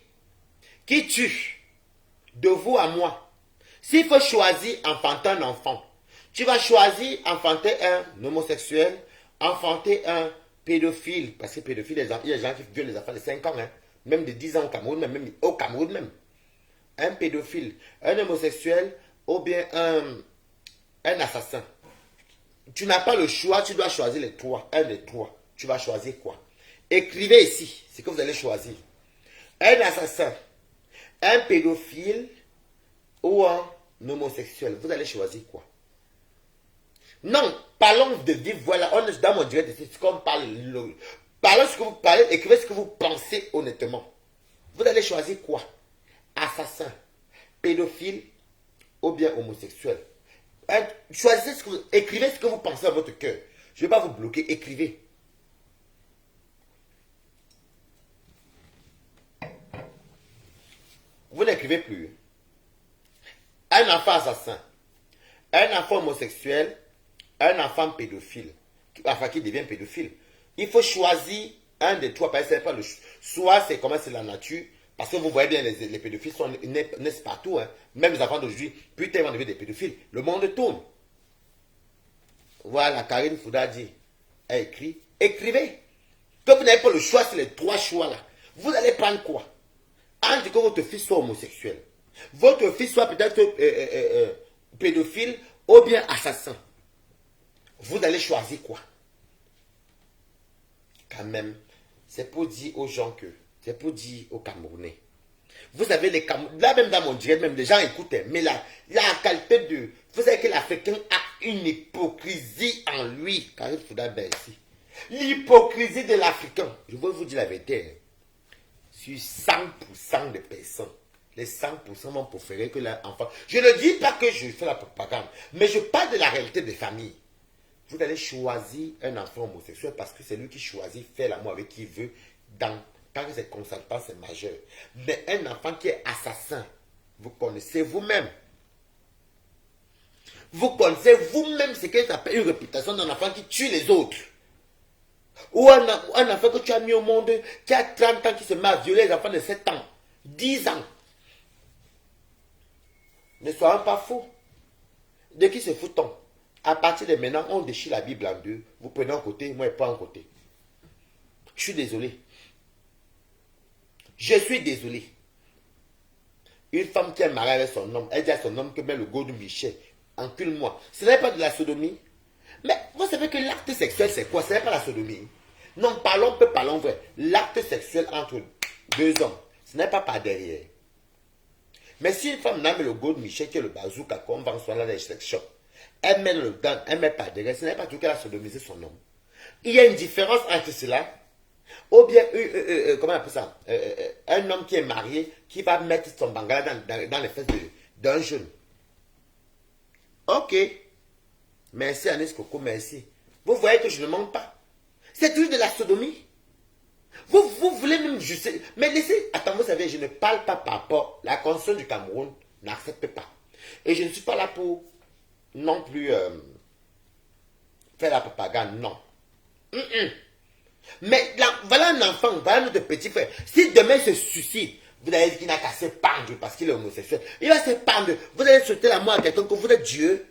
qui tue, de vous à moi, s'il faut choisir enfanter un enfant, tu vas choisir enfanter un homosexuel, enfanter un pédophile, parce que pédophile, il y a des gens qui violent les enfants de 5 ans, hein, même de 10 ans au Cameroun, même au Cameroun même. Un pédophile, un homosexuel, ou bien un assassin. Tu n'as pas le choix, tu dois choisir les trois, un des trois. Tu vas choisir quoi? Écrivez ici, ce que vous allez choisir. Un assassin, un pédophile ou un homosexuel. Vous allez choisir quoi? Non, parlons de vivre. Voilà, on est dans mon direct, c'est comme parle. Parlons ce que vous parlez, écrivez ce que vous pensez honnêtement. Vous allez choisir quoi? Assassin, pédophile ou bien homosexuel. Choisissez ce que vous, écrivez ce que vous pensez à votre cœur. Je ne vais pas vous bloquer, écrivez. Vous n'écrivez plus. Un enfant assassin, un enfant homosexuel, un enfant pédophile, enfin qui devient pédophile. Il faut choisir un des trois, parce que c'est pas le soit c'est comment c'est la nature, parce que vous voyez bien les pédophiles naissent partout, hein. Même les enfants d'aujourd'hui, putain, ils vont devenir des pédophiles. Le monde tourne. Voilà, Karine Fouda dit, elle écrit, écrivez. Quand vous n'avez pas le choix, c'est les trois choix là. Vous allez prendre quoi? Entre que votre fils soit homosexuel, votre fils soit peut-être pédophile ou bien assassin. Vous allez choisir quoi? Quand même, c'est pour dire aux gens que, c'est pour dire aux Camerounais. Vous avez les Camerounais, là même dans mon direct, même les gens écoutent, mais la qualité de, vous savez que l'Africain a une hypocrisie en lui, car il faudra bien ici. L'hypocrisie de l'Africain, je veux vous dire la vérité, sur 100% de personnes, les 100% vont préférer que l'enfant. Je ne dis pas que je fais la propagande, mais je parle de la réalité des familles. Vous allez choisir un enfant homosexuel parce que c'est lui qui choisit faire l'amour avec qui il veut, tant que c'est consentant, c'est majeur. Mais un enfant qui est assassin, vous connaissez vous-même. Vous connaissez vous-même ce que ça s'appelle une réputation d'un enfant qui tue les autres. Ou un enfant que tu as mis au monde, qui a 30 ans, qui se met à violer les enfants de 7 ans, 10 ans. Ne soyons pas fous. De qui se fout-on? À partir de maintenant, on déchire la Bible en deux. Vous prenez un côté, moi je prends un côté. Je suis désolé. Je suis désolé. Une femme qui est mariée avec son homme, elle dit à son homme que met le go de Michel, encule-moi. Ce n'est pas de la sodomie. Mais vous savez que l'acte sexuel, c'est quoi? Ce n'est pas la sodomie. Non, parlons vrai. L'acte sexuel entre deux hommes, ce n'est pas par derrière. Mais si une femme n'a mis le go de Michel, qui est le bazooka, qu'on vend soit là dans les sex shops, elle met le dent, elle met par derrière, ce n'est pas tout qu'elle a sodomisé son homme. Il y a une différence entre cela, ou bien, comment on appelle ça, un homme qui est marié, qui va mettre son bangala dans les fesses d'un jeune. Ok. Merci Anis Coco, merci. Vous voyez que je ne mens pas. C'est toujours de la sodomie. Vous voulez même juger. Mais laissez, attends, vous savez, je ne parle pas par rapport. La Constitution du Cameroun n'accepte pas. Et je ne suis pas là pour non plus faire la propagande, non. Mais là, voilà un enfant, voilà notre petit frère. Si demain il se suicide, vous allez dire qu'il n'a qu'à se pendre parce qu'il est homosexuel. Il va se pendre. Vous allez souhaiter la mort à quelqu'un que vous êtes Dieu.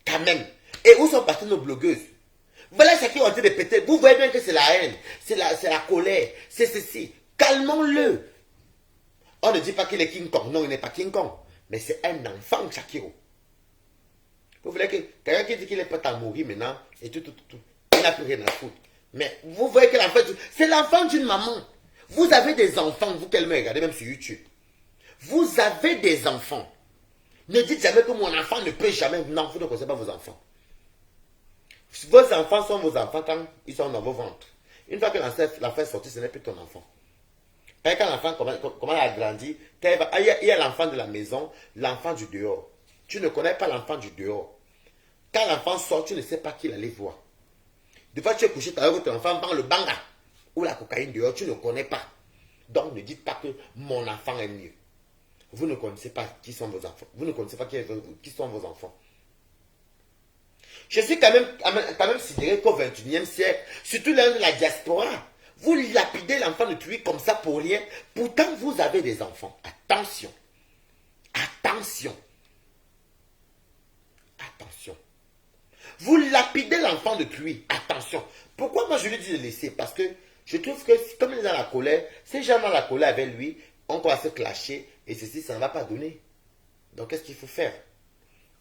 Quand même. Et où sont parties nos blogueuses? Voilà ce qui ont été répété. Vous voyez bien que c'est la haine, c'est la colère, c'est ceci. Calmons-le. On ne dit pas qu'il est King Kong. Non, il n'est pas King Kong. Mais c'est un enfant, Shakiro. Vous voulez que quelqu'un qui dit qu'il est prêt à mourir maintenant, et tout. Il n'a plus rien à foutre. Mais vous voyez que l'enfant, c'est l'enfant d'une maman. Vous avez des enfants, vous qu'elle me regardez même sur YouTube. Vous avez des enfants. Ne dites jamais que mon enfant ne peut jamais. Non, vous ne connaissez pas vos enfants. Vos enfants sont vos enfants quand ils sont dans vos ventres. Une fois que l'enfant est sorti, ce n'est plus ton enfant. Quand l'enfant comment il a grandi, il y a l'enfant de la maison, l'enfant du dehors. Tu ne connais pas l'enfant du dehors. Quand l'enfant sort, tu ne sais pas qui allait voir. Des fois, tu es couché avec ton enfant dans le banga ou la cocaïne dehors, tu ne connais pas. Donc, ne dites pas que mon enfant est mieux. vous ne connaissez pas qui sont vos enfants. Vous ne connaissez pas qui sont vos enfants. Je suis quand même sidéré qu'au XXIe siècle, surtout l'un de la diaspora, vous lapidez l'enfant de tuer comme ça pour rien. Pourtant, vous avez des enfants. Attention. Attention. Attention. Vous lapidez l'enfant de tuer. Attention. Pourquoi moi je lui dis de laisser? Parce que je trouve que comme il est dans la colère, ces gens dans la colère avec lui, on va se clasher et ceci, ça ne va pas donner. Donc qu'est-ce qu'il faut faire?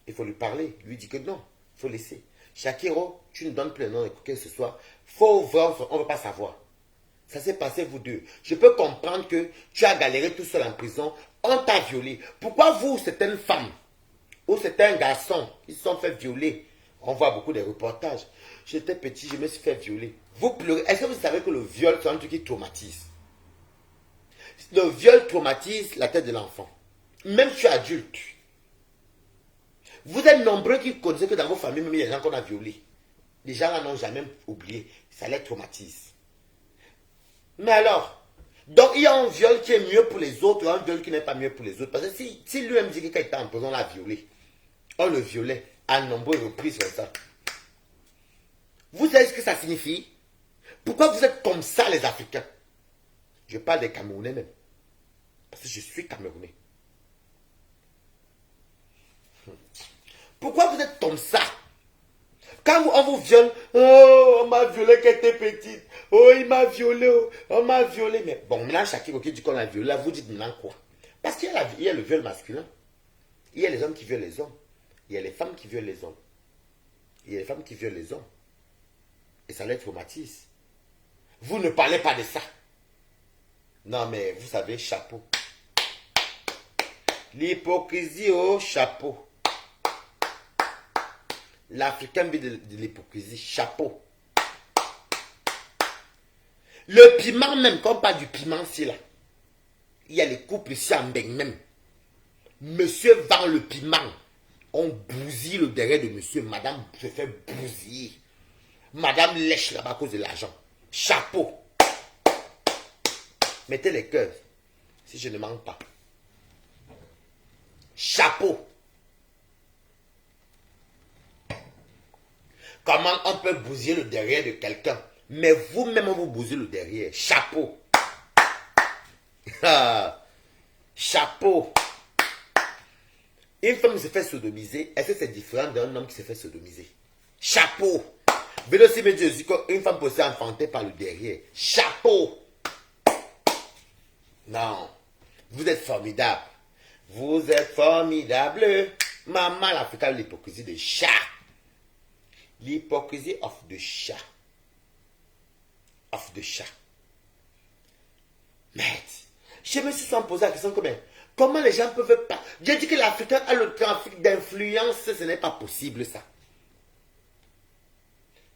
Il faut lui parler, lui dire que non, il faut laisser. Shakiro, tu ne donnes plus le nom de que ce soit. Faut voir, on ne veut pas savoir. Ça s'est passé vous deux. Je peux comprendre que tu as galéré tout seul en prison, on t'a violé. Pourquoi vous, c'est une femme ou c'est un garçon qui se sont fait violer? On voit beaucoup de reportages. J'étais petit, je me suis fait violer. Vous pleurez. Est-ce que vous savez que le viol, c'est un truc qui traumatise? Le viol traumatise la tête de l'enfant. Même si tu es adulte. Vous êtes nombreux qui connaissent que dans vos familles, même il y a des gens qu'on a violés. Les gens là n'ont jamais oublié. Ça les traumatise. Mais alors, donc il y a un viol qui est mieux pour les autres et un viol qui n'est pas mieux pour les autres. Parce que si lui-même dit que quand il était en prison, on l'a violé. On le violait à nombreuses reprises comme ça. Vous savez ce que ça signifie? Pourquoi vous êtes comme ça les Africains? Je parle des Camerounais même. Parce que je suis Camerounais. Pourquoi vous êtes comme ça? Quand on vous viole, oh, on m'a violé quand j'étais petite. Oh, il m'a violé, oh, on m'a violé. Mais bon, maintenant, chacun qui dit qu'on a violé, là, vous dites maintenant quoi? Parce qu'il y a le viol masculin. Il y a les hommes qui violent les hommes. Il y a les femmes qui violent les hommes. Il y a les femmes qui violent les hommes. Et ça les traumatise. Vous ne parlez pas de ça. Non, mais vous savez, chapeau. L'hypocrisie au chapeau. L'Africain vit de l'hypocrisie. Chapeau. Le piment même, quand on parle du piment ici, là, il y a les couples ici en Beng même. Monsieur vend le piment. On bousille le derrière de monsieur. Madame se fait bousiller. Madame lèche là-bas à cause de l'argent. Chapeau. Mettez les cœurs. Si je ne manque pas. Chapeau. Comment on peut bousiller le derrière de quelqu'un? Mais vous-même, vous bousillez le derrière. Chapeau. Chapeau. Une femme se fait sodomiser. Est-ce que c'est différent d'un homme qui se fait sodomiser? Chapeau. Venez aussi me dire qu'une femme peut s'enfanter par le derrière. Chapeau. Non. Vous êtes formidable. Vous êtes formidable. Maman, l'Africain, l'hypocrisie de chat. L'hypocrisie of the chat. Of the chat. Mais, je me suis posé la question comment les gens peuvent pas... J'ai dit que l'Africain a le trafic d'influence, ce n'est pas possible ça.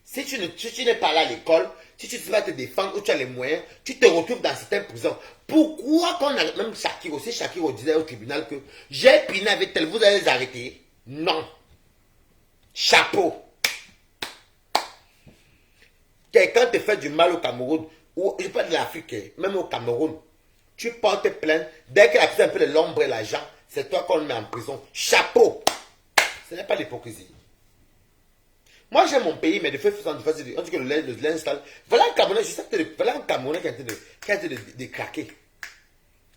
Si tu n'es pas là à l'école, si tu vas te défendre ou tu as les moyens, tu te retrouves dans certaines prisons. Pourquoi quand on a même Shakiro, si Shakiro disait au tribunal que j'ai piné avec tel, vous allez les arrêter? Non. Chapeau. Quelqu'un te fait du mal au Cameroun, ou je parle de l'Afrique, même au Cameroun, tu portes plainte, dès qu'il a pris un peu de l'ombre et l'argent, c'est toi qu'on met en prison. Chapeau. Ce n'est pas l'hypocrisie. Moi j'ai mon pays, mais de fait, on dit que le l'installe. Voilà un Camerounais, je sais que voilà un Camerounais qui a été de craquer.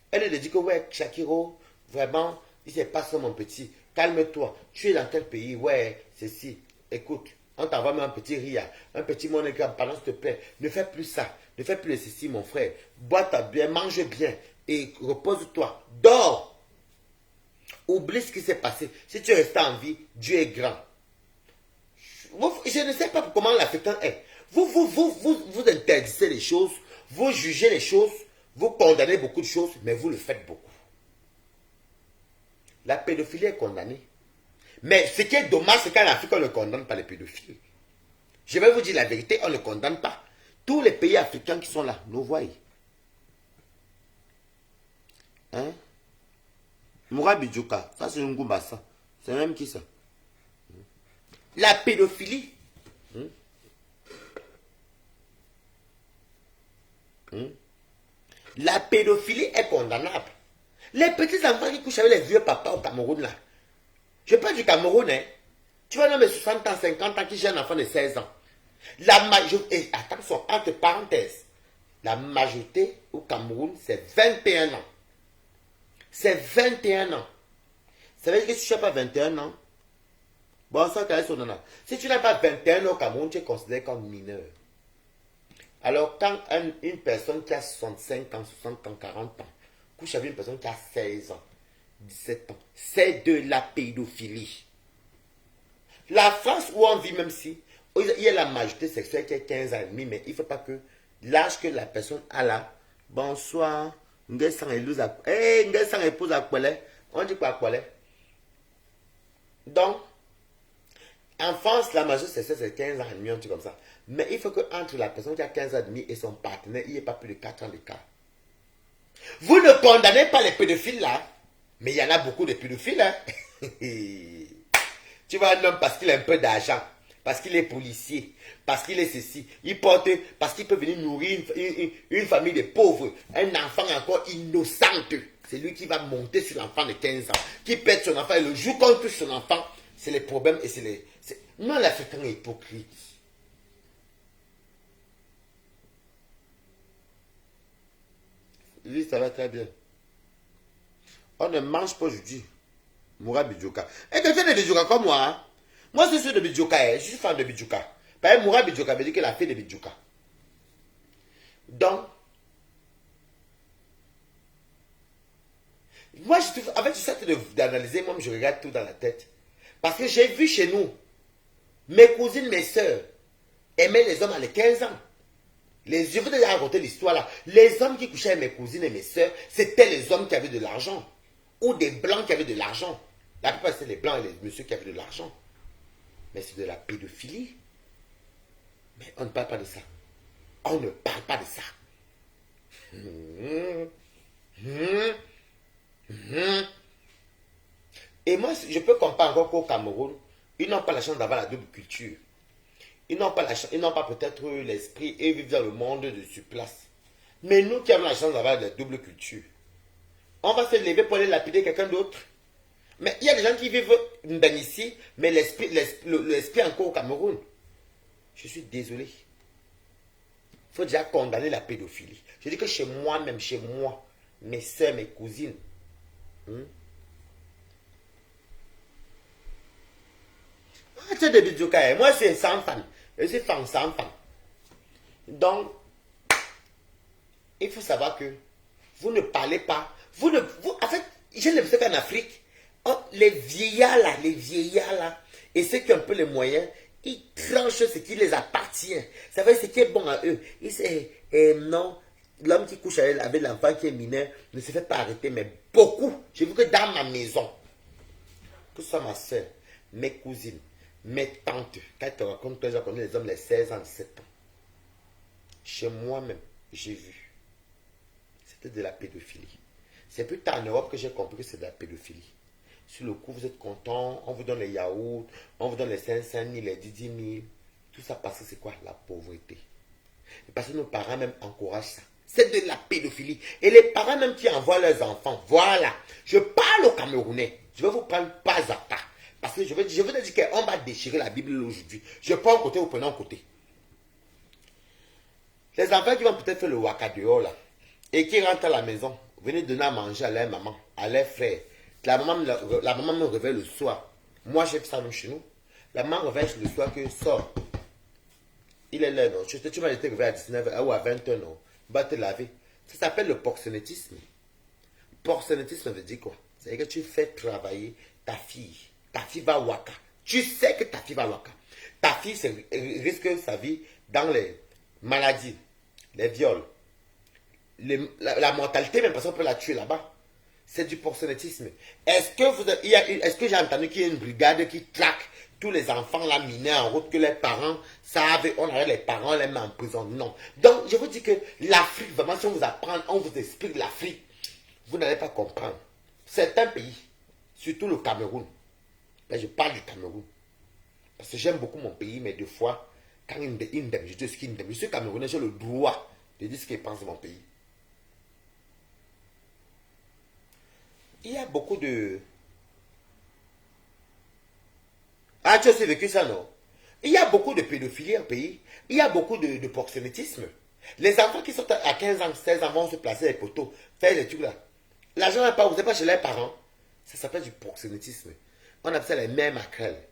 Elle lui dit que ouais, Shakiro, vraiment, il s'est passé mon petit, calme-toi, tu es dans quel pays? Ouais, ceci, écoute. On t'envoie même un petit ria, un petit monogramme, pardon s'il te plaît. Ne fais plus ça, ne fais plus ceci, mon frère. Bois ta bien, mange bien et repose-toi. Dors. Oublie ce qui s'est passé. Si tu restes en vie, Dieu est grand. Je ne sais pas comment l'Africain est. Vous interdisez les choses, vous jugez les choses, vous condamnez beaucoup de choses, mais vous le faites beaucoup. La pédophilie est condamnée. Mais ce qui est dommage, c'est qu'en Afrique, on ne condamne pas les pédophiles. Je vais vous dire la vérité, on ne condamne pas. Tous les pays africains qui sont là, nous voyez. Hein? Moura Bidjouka, ça c'est un Ngumbassa. C'est même qui ça? La pédophilie. La pédophilie est condamnable. Les petits enfants qui couchent avec les vieux papas au Cameroun, là. Je parle du Cameroun, hein. Tu vois, dans 60 ans, 50 ans, qui j'ai un enfant de 16 ans. La majorité, et attention, entre parenthèses, la majorité au Cameroun, c'est 21 ans. C'est 21 ans. Ça veut dire que si tu n'as pas 21 ans, bon, ça, si tu n'as pas 21 ans au Cameroun, tu es considéré comme mineur. Alors, quand une personne qui a 65 ans, 60 ans, 40 ans, couche avec une personne qui a 16 ans, 17 ans, c'est de la pédophilie. La France où on vit, même si il y a la majorité sexuelle qui est 15 ans et demi, mais il ne faut pas que l'âge que la personne a là, bonsoir, on dit quoi, donc, en France, la majorité sexuelle c'est 15 ans et demi, un truc comme ça. Mais il faut qu'entre la personne qui a 15 ans et demi et son partenaire, il n'y ait pas plus de 4 ans d'écart. Vous ne condamnez pas les pédophiles là, mais il y en a beaucoup de pédophiles. Hein? Tu vois un homme parce qu'il a un peu d'argent, parce qu'il est policier, parce qu'il est ceci, il porte, parce qu'il peut venir nourrir une famille de pauvres, un enfant encore innocent. C'est lui qui va monter sur l'enfant de 15 ans, qui pète son enfant et le jour qu'on touche son enfant, c'est les problèmes et c'est les... Non, l'Africain est hypocrite. Oui, ça va très bien. On ne mange pas aujourd'hui. Moura Bidjoka. Et quelqu'un de Bidjoka comme moi. Hein? Moi, je suis de Bidjoka. Hein? Je suis fan de Bidjoka. Par exemple, Moura Bidjoka veut dire qu'elle a fait de Bidjoka. Donc, moi, je trouve, avec ça d'analyser, moi, je regarde tout dans la tête. Parce que j'ai vu chez nous, mes cousines, mes soeurs, aimaient les hommes à les 15 ans. Je vous ai raconté l'histoire là. Les hommes qui couchaient avec mes cousines et mes soeurs, c'était les hommes qui avaient de l'argent. Ou des blancs qui avaient de l'argent. La plupart, c'est les blancs et les messieurs qui avaient de l'argent. Mais c'est de la pédophilie. Mais on ne parle pas de ça. On ne parle pas de ça. Et moi, je peux comprendre encore qu'au Cameroun, ils n'ont pas la chance d'avoir la double culture. Ils n'ont pas peut-être l'esprit et vivent dans le monde de sur place. Mais nous qui avons la chance d'avoir la double culture, on va se lever pour aller lapider quelqu'un d'autre. Mais il y a des gens qui vivent ici, mais l'esprit encore au Cameroun. Je suis désolé. Il faut déjà condamner la pédophilie. Je dis que chez moi-même, chez moi, mes soeurs, mes cousines, tu es de Bidjouka, moi c'est sans fan. Je suis fan sans fan. Donc, il faut savoir que vous ne parlez pas. En fait, j'ai l'impression qu'en Afrique, les vieillards là, et ceux qui ont un peu les moyens, ils tranchent ce qui les appartient. Ça veut dire ce qui est bon à eux. Ils disent, non, l'homme qui couche avec l'enfant qui est mineur ne se fait pas arrêter, mais beaucoup. J'ai vu que dans ma maison, que ce soit ma soeur, mes cousines, mes tantes, quand tu racontes que j'ai connu les hommes les 16 ans, 17 ans, chez moi-même, j'ai vu. C'était de la pédophilie. C'est plus tard en Europe que j'ai compris que c'est de la pédophilie. Sur le coup, vous êtes content, on vous donne les yaourts, on vous donne les 500 000, les 10 000. Tout ça parce que c'est quoi? La pauvreté. Et parce que nos parents même encouragent ça. C'est de la pédophilie. Et les parents même qui envoient leurs enfants, voilà. Je parle aux Camerounais. Je vais vous prendre pas à pas. Parce que je veux dire qu'on va déchirer la Bible aujourd'hui. Je prends un côté, vous prenez un côté. Les enfants qui vont peut-être faire le waka dehors là, et qui rentrent à la maison, venez donner à manger à leur maman, à leurs frères. La maman me réveille le soir. Moi, j'ai fait ça chez nous. La maman réveille le soir que sort. Il est là, non? Tu m'as été réveillé à 19h ou à 20h, non? Va te laver. Ça s'appelle le proxénétisme. Proxénétisme veut dire quoi? C'est-à-dire que tu fais travailler ta fille. Ta fille va waka. Tu sais que ta fille va waka. Ta fille risque sa vie dans les maladies, les viols, la mortalité, même parce qu'on peut la tuer là-bas. C'est du proxénétisme. Est-ce que j'ai entendu qu'il y a une brigade qui traque tous les enfants là mineurs en route que les parents savent, on arrête les parents, on les met en prison? Non. Donc, je vous dis que l'Afrique, vraiment, si on vous apprend, on vous explique l'Afrique, vous n'allez pas comprendre. Certains pays, surtout le Cameroun, ben, je parle du Cameroun, parce que j'aime beaucoup mon pays, mais des fois, quand je dis ce qu'il je suis Camerounais, j'ai le droit de dire ce qu'il pense de mon pays. Il y a beaucoup de... Ah, tu as aussi vécu ça, non? Il y a beaucoup de pédophilie au pays. Il y a beaucoup de proxénétisme. Les enfants qui sont à 15 ans, 16 ans vont se placer les poteaux, faire des trucs là. L'argent n'a pas, vous n'êtes pas chez les parents. Ça s'appelle du proxénétisme. On appelle ça les mères maquerelles.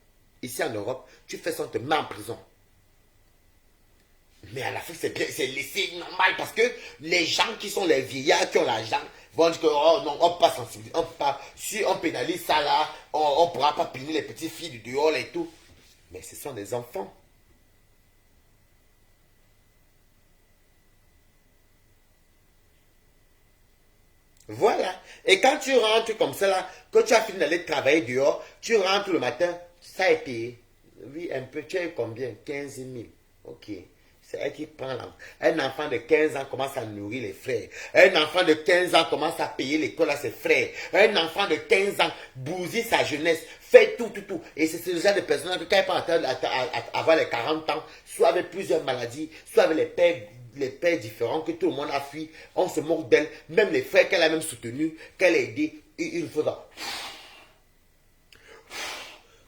Ici en Europe, tu fais ça, on te met en prison. Mais à la fin, c'est laissé normal parce que les gens qui sont les vieillards qui ont l'argent vont dire que oh non, on ne peut pas sensibiliser, on peut pas, si on pénalise ça là, on ne pourra pas punir les petites filles du dehors et tout. Mais ce sont des enfants. Voilà. Et quand tu rentres comme ça là, que tu as fini d'aller travailler dehors, tu rentres le matin, ça est payé. Oui, un peu, tu as eu combien? 15 000. Ok. C'est elle qui prend l'enfant. Un enfant de 15 ans commence à nourrir les frères. Un enfant de 15 ans commence à payer l'école à ses frères. Un enfant de 15 ans bousille sa jeunesse, fait tout, tout, tout. Et c'est ce genre de personnes qui, quand elles partent avoir les 40 ans, soit avec plusieurs maladies, soit avec les pères différents, que tout le monde a fui, on se moque d'elle. Même les frères qu'elle a même soutenus, qu'elle a aidés, il faut ça.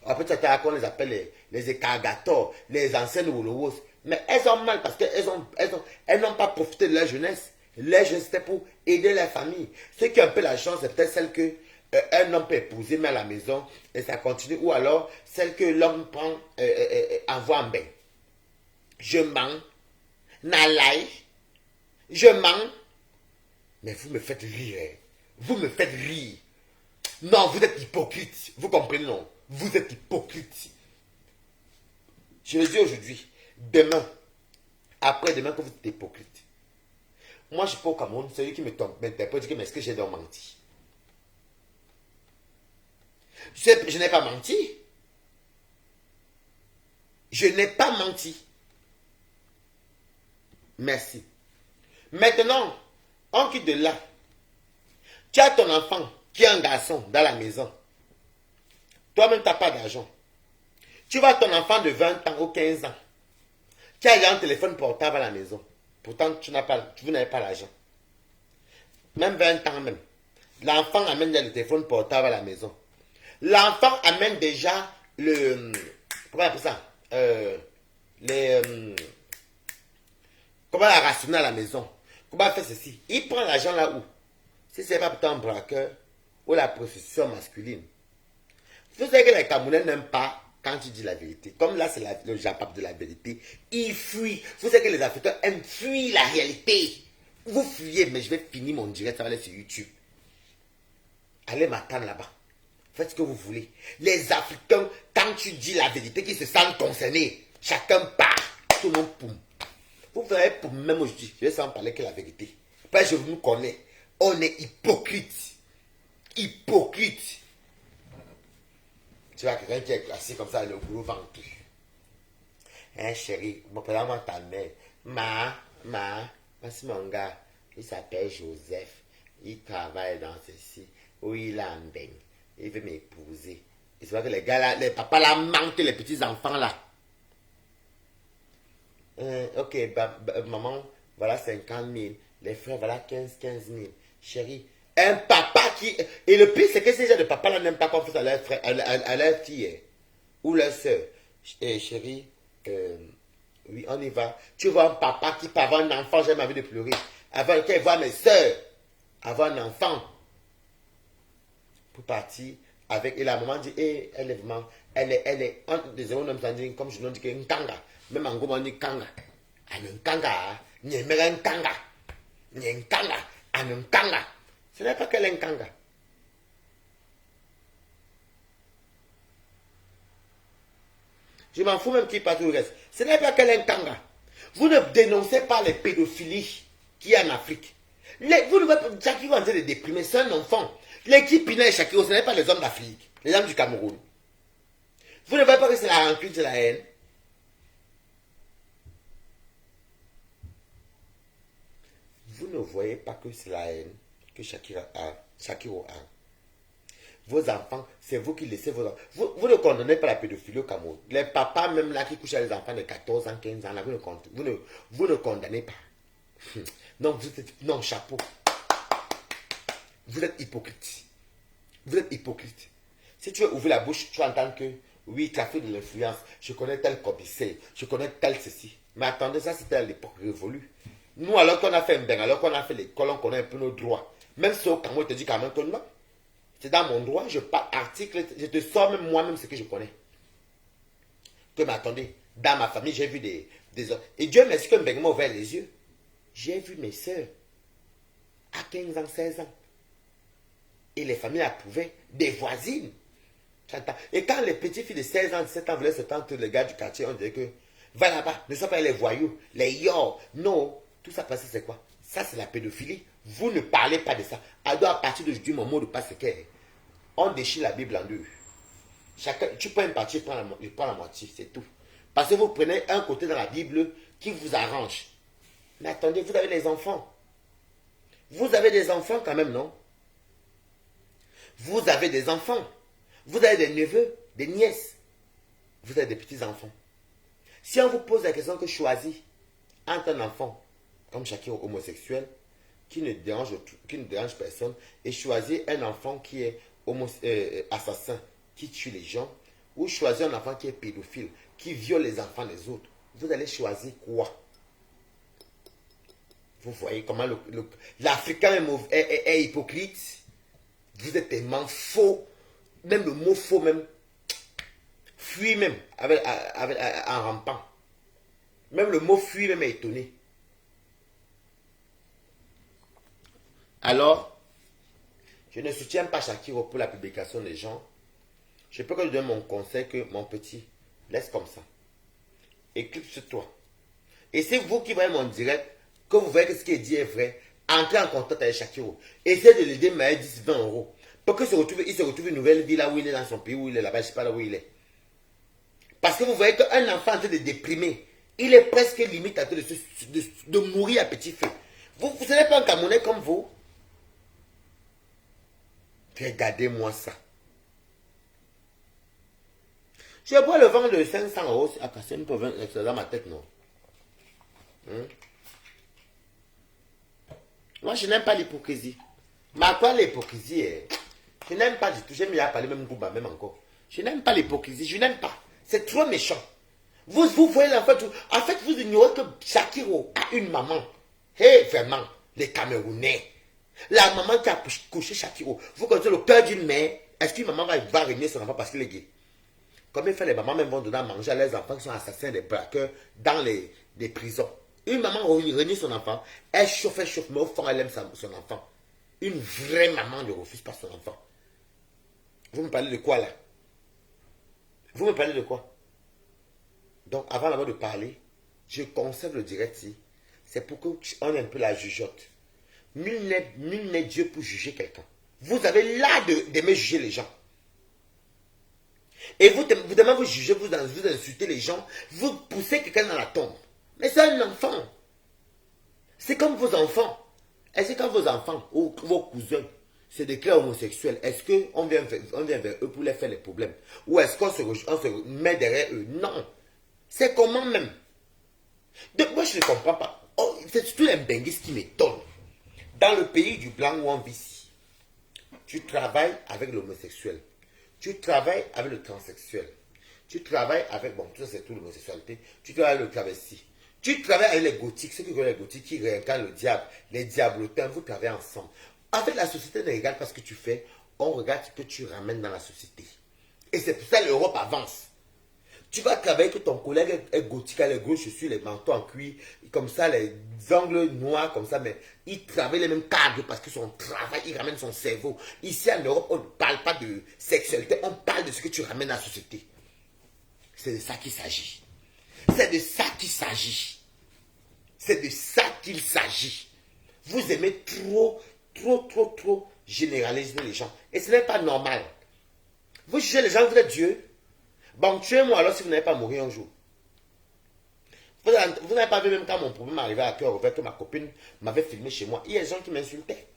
Après, c'est qu'on les appelle les écargators, les anciennes Wolowos. Mais elles ont mal parce qu'elles n'ont pas profité de leur jeunesse. Leur jeunesse, c'était pour aider la famille. Ceux qui ont un peu la chance, c'est peut-être celle que un homme peut épouser, mais à la maison, et ça continue. Ou alors, celle que l'homme prend, envoie en bain. Je mens, n'alaï, je mens. Mais vous me faites rire. Hein. Vous me faites rire. Non, vous êtes hypocrite. Vous comprenez, non? Vous êtes hypocrite. Je le dis aujourd'hui, demain, après-demain, que vous êtes hypocrite. Moi, je suis pas au Cameroun, celui qui m'interpelle, dit mais est-ce que j'ai donc menti? Je n'ai pas menti. Je n'ai pas menti. Merci. Maintenant, on quitte de là. Tu as ton enfant qui est un garçon dans la maison. Toi-même, tu n'as pas d'argent. Tu vois ton enfant de 20 ans ou 15 ans qui a un téléphone portable à la maison. Pourtant, vous n'avez pas l'argent. Même 20 ans même. L'enfant amène le téléphone portable à la maison. L'enfant amène déjà le... Comment on appelle ça comment la rationner à la maison. Comment faire ceci? Il prend l'argent là où? Si ce n'est pas plutôt un braqueur ou la prostitution masculine. Vous savez que les Camerounais n'aiment pas quand tu dis la vérité. Comme là, c'est le Japon de la vérité. Ils fuient. Vous savez que les Africains aiment fuir la réalité. Vous fuyez, mais je vais finir mon direct, ça va aller sur YouTube. Allez m'attendre là-bas. Faites ce que vous voulez. Les Africains, quand tu dis la vérité, qui se sentent concernés, chacun part. Tout le monde poum. Vous verrez pour même aujourd'hui, je vais sans parler que la vérité. Parce que je vous connais. On est hypocrite. Hypocrite. Tu vois quelqu'un qui est classé comme ça, le gros ventre. Hein, chérie, mon père m'a ta mère. Voici mon gars. Il s'appelle Joseph. Il travaille dans ceci. Où il a un bain. Il veut m'épouser. Et c'est vrai que les gars là, les papas là mentent les petits enfants là. Ok, maman, voilà 50 000. Les frères, voilà 15 000. Chérie, un papa qui... Et le pire, c'est que ces gens de papa là n'aiment pas confiance à leur frère, à leur fille ou leur soeur. Et chérie, oui, on y va. Tu vois un papa qui peut avoir un enfant, j'ai envie de pleurer. Avant qu'elle voit mes soeurs, avoir un enfant. Pour partir avec... Et la maman dit, elle est vraiment... Elle est... Désolé, on me dit, comme je l'ai dit, une kanga. Même en gros, on dit kanga. Un kanga. N'y a un kanga. N'y a un kanga. Un kanga. Ce n'est pas qu'elle est un kanga. Je m'en fous même qui part tout le reste. Ce n'est pas qu'elle est un kanga. Vous ne dénoncez pas les pédophilies qu'il y a en Afrique. Vous ne voyez pas Shakiro en train de déprimer, c'est un enfant. L'équipe Pina et Shakiro, ce n'est pas les hommes d'Afrique, les hommes du Cameroun. Vous ne voyez pas que c'est la rancune, c'est la haine. Vous ne voyez pas que c'est la haine que Shakiro a. Vos enfants, c'est vous qui laissez vos enfants. Vous ne condamnez pas la pédophilie au Cameroun. Les papas, même là, qui couchent à les enfants de 14 ans, 15 ans, là, vous ne condamnez pas. Non, non, chapeau. Vous êtes hypocrite. Vous êtes hypocrite. Si tu veux ouvrir la bouche, tu entends que, oui, trafic de l'influence, je connais tel commissaire, je connais tel ceci. Mais attendez, ça c'était à l'époque révolue. Nous, alors qu'on a fait un bain, alors qu'on a fait l'école, on connaît un peu nos droits. Même si au Cameroun, je te dis quand même que non. C'est dans mon droit, je parle article, je te sors même moi-même ce que je connais. Que, mais attendez, dans ma famille, j'ai vu des hommes. Et Dieu merci que Mbeng m'a ouvert les yeux. J'ai vu mes soeurs à 15 ans, 16 ans. Et les familles approuvaient, des voisines. Et quand les petites filles de 16 ans, 17 ans voulaient se tenter les gars du quartier, on disait que, va là-bas, ne sois pas les voyous, les yor. Non, tout ça passé, c'est quoi? Ça, c'est la pédophilie. Vous ne parlez pas de ça. Alors, à partir d'aujourd'hui, mon mot de passe, c'est que on déchire la Bible en deux. Chacun, tu prends une partie, je prends la moitié, c'est tout. Parce que vous prenez un côté dans la Bible qui vous arrange. Mais attendez, vous avez les enfants. Vous avez des enfants quand même, non? Vous avez des enfants. Vous avez des neveux, des nièces. Vous avez des petits-enfants. Si on vous pose la question que choisis entre un enfant comme Shakiro homosexuel, qui ne dérange personne, et choisir un enfant qui est assassin, qui tue les gens, ou choisir un enfant qui est pédophile, qui viole les enfants des autres, vous allez choisir quoi? Vous voyez comment l'Africain est hypocrite? Vous êtes tellement faux, même le mot faux même, fuit même, en rampant. Même le mot fuit même est étonné. Alors, je ne soutiens pas Shakiro pour la publication des gens. Je peux que je donne mon conseil que, mon petit, laisse comme ça. Éclipse-toi. Et c'est vous qui voyez mon direct, que vous voyez que ce qui est dit est vrai, entrez en contact avec Shakiro. Essayez de l'aider, mais 10, 20 euros. Pour qu'il se retrouve une nouvelle vie là où il est dans son pays, où il est là-bas, je ne sais pas là où il est. Parce que vous voyez qu'un enfant en train de déprimer, il est presque limite en train de mourir à petit feu. Vous n'êtes pas un Camerounais comme vous. Regardez-moi ça. Je bois le vent de 500 euros. Ah, c'est un peu dans ma tête, non? Moi, je n'aime pas l'hypocrisie. Mais à quoi l'hypocrisie? Je n'aime pas du tout. J'aime bien parler même Gouba, même encore. Je n'aime pas l'hypocrisie. Je n'aime pas. C'est trop méchant. Vous voyez l'enfant. En fait, vous ignorez que Shakiro a une maman. Hé, vraiment, les Camerounais. La maman qui a couché Shakiro. Vous connaissez le cœur d'une mère. Est-ce qu'une maman va régner son enfant parce qu'il est gay? Combien fait les mamans même vont donner à manger à leurs enfants qui sont assassins des braqueurs dans les prisons? Une maman renie son enfant, elle chauffe, mais au fond elle aime son enfant. Une vraie maman ne refuse pas son enfant. Vous me parlez de quoi là? Vous me parlez de quoi? Donc avant d'abord de parler, je conserve le direct ici. C'est pour qu'on ait un peu la jugeote. Nul n'est Dieu pour juger quelqu'un. Vous avez l'art d'aimer juger les gens. Et vous jugez, vous insultez les gens, vous poussez quelqu'un dans la tombe. Mais c'est un enfant. C'est comme vos enfants. Est-ce que quand vos enfants ou vos cousins se déclarent homosexuels, est-ce qu'on vient vers eux pour les faire les problèmes? Ou est-ce qu'on se met derrière eux? Non. C'est comment même? Donc moi je ne comprends pas. Oh, c'est surtout les benguistes qui m'étonnent. Dans le pays du blanc où on vit ici, tu travailles avec l'homosexuel. Tu travailles avec le transsexuel. Tu travailles avec, bon, tout ça c'est tout l'homosexualité. Tu travailles avec le travesti. Tu travailles avec les gothiques, ceux qui connaissent les gothiques qui réincarnent le diable, les diablotins, vous travaillez ensemble. En fait, la société ne regarde pas ce que tu fais, on regarde ce que tu ramènes dans la société. Et c'est pour ça que l'Europe avance. Tu vas travailler que ton collègue est gothique, a les grosses chaussures, les manteaux en cuir, comme ça, les ongles noirs, comme ça, mais il travaille les mêmes cadres parce que son travail, il ramène son cerveau. Ici en Europe, on ne parle pas de sexualité, on parle de ce que tu ramènes à la société. C'est de ça qu'il s'agit. C'est de ça qu'il s'agit. C'est de ça qu'il s'agit. Vous aimez trop généraliser les gens. Et ce n'est pas normal. Vous jugez les gens, vous êtes Dieu. Bon, tuez-moi alors si vous n'avez pas mourir un jour. Vous n'avez pas vu même quand mon problème arrivait à cœur ouvert que ma copine m'avait filmé chez moi. Il y a des gens qui m'insultaient.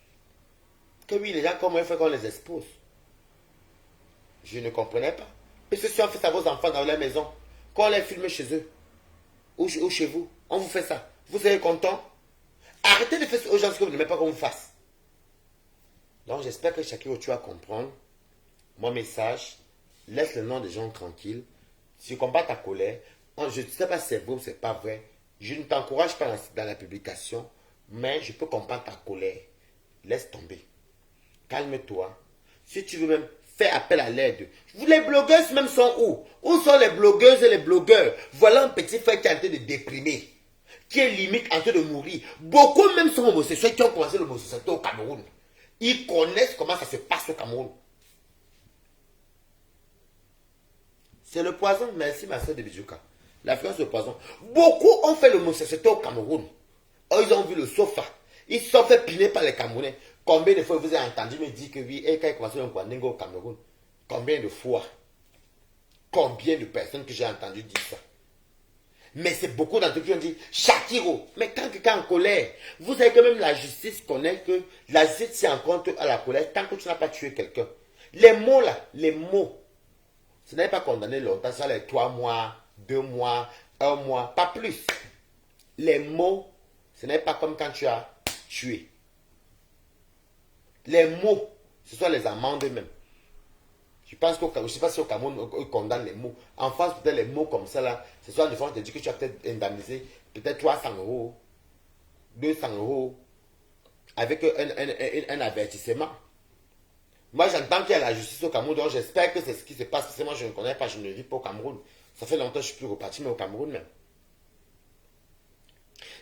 Que oui, les gens, comment il faut qu'on les expose? Je ne comprenais pas. Et si on fait ça à vos enfants dans leur maison, qu'on les filme chez eux, ou chez vous, on vous fait ça. Vous serez content? Arrêtez de faire aux gens ce que vous n'aimez pas qu'on vous fasse. Donc j'espère que Shakiro, tu vas comprendre Mon message, laisse le nom des gens tranquilles. Si tu combats ta colère, je ne sais pas si c'est vrai ou c'est pas vrai. Je ne t'encourage pas dans la publication, mais je peux comprendre ta colère. Laisse tomber. Calme-toi. Si tu veux même, fais appel à l'aide. Les blogueuses même sont où? Où sont les blogueuses et les blogueurs? Voilà un petit frère qui est en train de déprimer, qui est limite en train de mourir. Beaucoup même sont homosexuels qui ont commencé l'homosexualité au Cameroun. Ils connaissent comment ça se passe au Cameroun. C'est le poison. Merci ma soeur de Bijuka. L'Afrique c'est le poison. Beaucoup ont fait l'homosexualité au Cameroun. Oh, ils ont vu le sofa. Ils se sont fait piner par les Camerounais. Combien de fois vous avez entendu me dire que oui, et quand il commençait un Kwanengo au Cameroun? Combien de fois? Combien de personnes que j'ai entendu dire ça? Mais c'est beaucoup d'entre eux qui ont dit Shakiro. Mais quand quelqu'un est en colère, vous savez que même la justice connaît que la justice tient en compte à la colère tant que tu n'as pas tué quelqu'un. Les mots là, les mots, ce n'est pas condamné longtemps, ça les 3 mois, 2 mois, 1 mois, pas plus. Les mots, ce n'est pas comme quand tu as tué. Les mots, ce sont les amendes même. Je pense je ne sais pas si au Cameroun, ils condamnent les mots. En France, peut-être les mots comme ça, là, ce soit des fois, on te dit que tu as peut-être indemnisé peut-être 300 euros, 200 euros, avec un avertissement. Moi, j'entends qu'il y a la justice au Cameroun, donc j'espère que c'est ce qui se passe. Parce que moi, je ne connais pas, je ne vis pas au Cameroun. Ça fait longtemps que je ne suis plus reparti, mais au Cameroun même.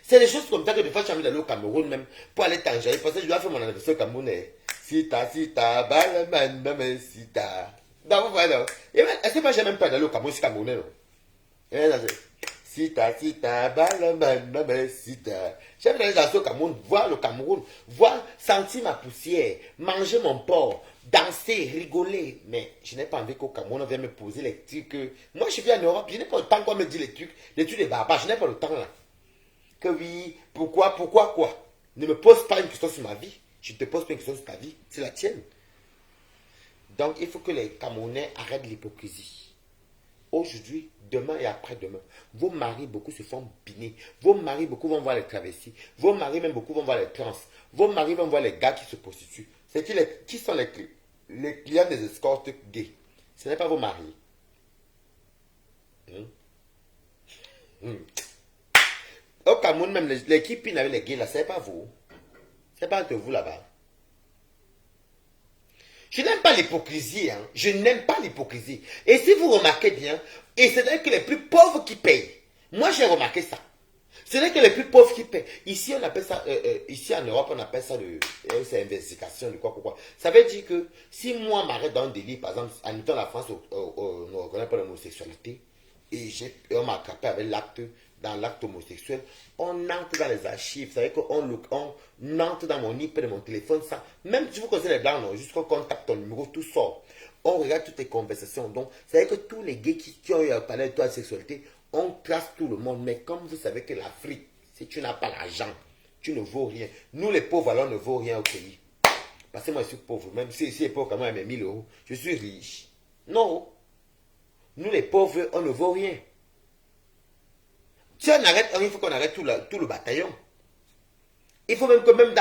C'est des choses comme ça que des fois, tu as envie d'aller au Cameroun même pour aller t'enjailler. Parce que je dois faire mon anniversaire au Cameroun. Sita, balaman, maman, sita. Donc, voilà. Est-ce que moi, j'ai même pas d'aller au Cameroun, c'est Camerounais, non? Sita, balaman, maman, sita. J'aime aller danser au Cameroun, voir le Cameroun, voir, sentir ma poussière, manger mon porc, danser, rigoler. Mais je n'ai pas envie qu'au Cameroun, on vienne me poser les trucs. Moi, je vis en Europe, je n'ai pas le temps qu'on me dit les trucs des barbares, je n'ai pas le temps là. Que oui, pourquoi quoi? Ne me pose pas une question sur ma vie. Je ne te pose pas une question sur ta vie, c'est la tienne. Donc, il faut que les Camerounais arrêtent l'hypocrisie. Aujourd'hui, demain et après-demain, vos maris, beaucoup se font biner. Vos maris, beaucoup vont voir les travestis. Vos maris, même beaucoup vont voir les trans. Vos maris vont voir les gars qui se prostituent. C'est qui sont les clients des escortes gays? Ce n'est pas vos maris. Au Cameroun, même les qui pinent avec les gays, là, ce n'est pas vous. Ce n'est pas entre vous là-bas. Je n'aime pas l'hypocrisie. Hein. Je n'aime pas l'hypocrisie. Et si vous remarquez bien, et c'est vrai que les plus pauvres qui payent. Moi, j'ai remarqué ça. C'est vrai que les plus pauvres qui payent. Ici, on appelle ça, ici en Europe, on appelle ça c'est investigation de quoi. Ça veut dire que si moi m'arrête dans un délit, par exemple, en étant la France, on ne reconnaît pas l'homosexualité, et on m'a attrapé avec dans l'acte homosexuel, on entre dans les archives, vous savez qu'on entre dans mon IP de mon téléphone, ça, même si vous connaissez les blancs, non, juste qu'on contacte ton numéro, tout sort. On regarde toutes les conversations. Donc, vous savez que tous les gays qui ont eu à parler de toi de sexualité, on classe tout le monde. Mais comme vous savez que l'Afrique, si tu n'as pas l'argent, tu ne vaux rien. Nous, les pauvres, alors, ne vaut rien au pays. Parce que moi, je suis pauvre. Même si les pauvres, comme moi, mes 1000 euros, je suis riche. Non. Nous, les pauvres, on ne vaut rien. Si on arrête, il faut qu'on arrête tout le bataillon. Il faut même que même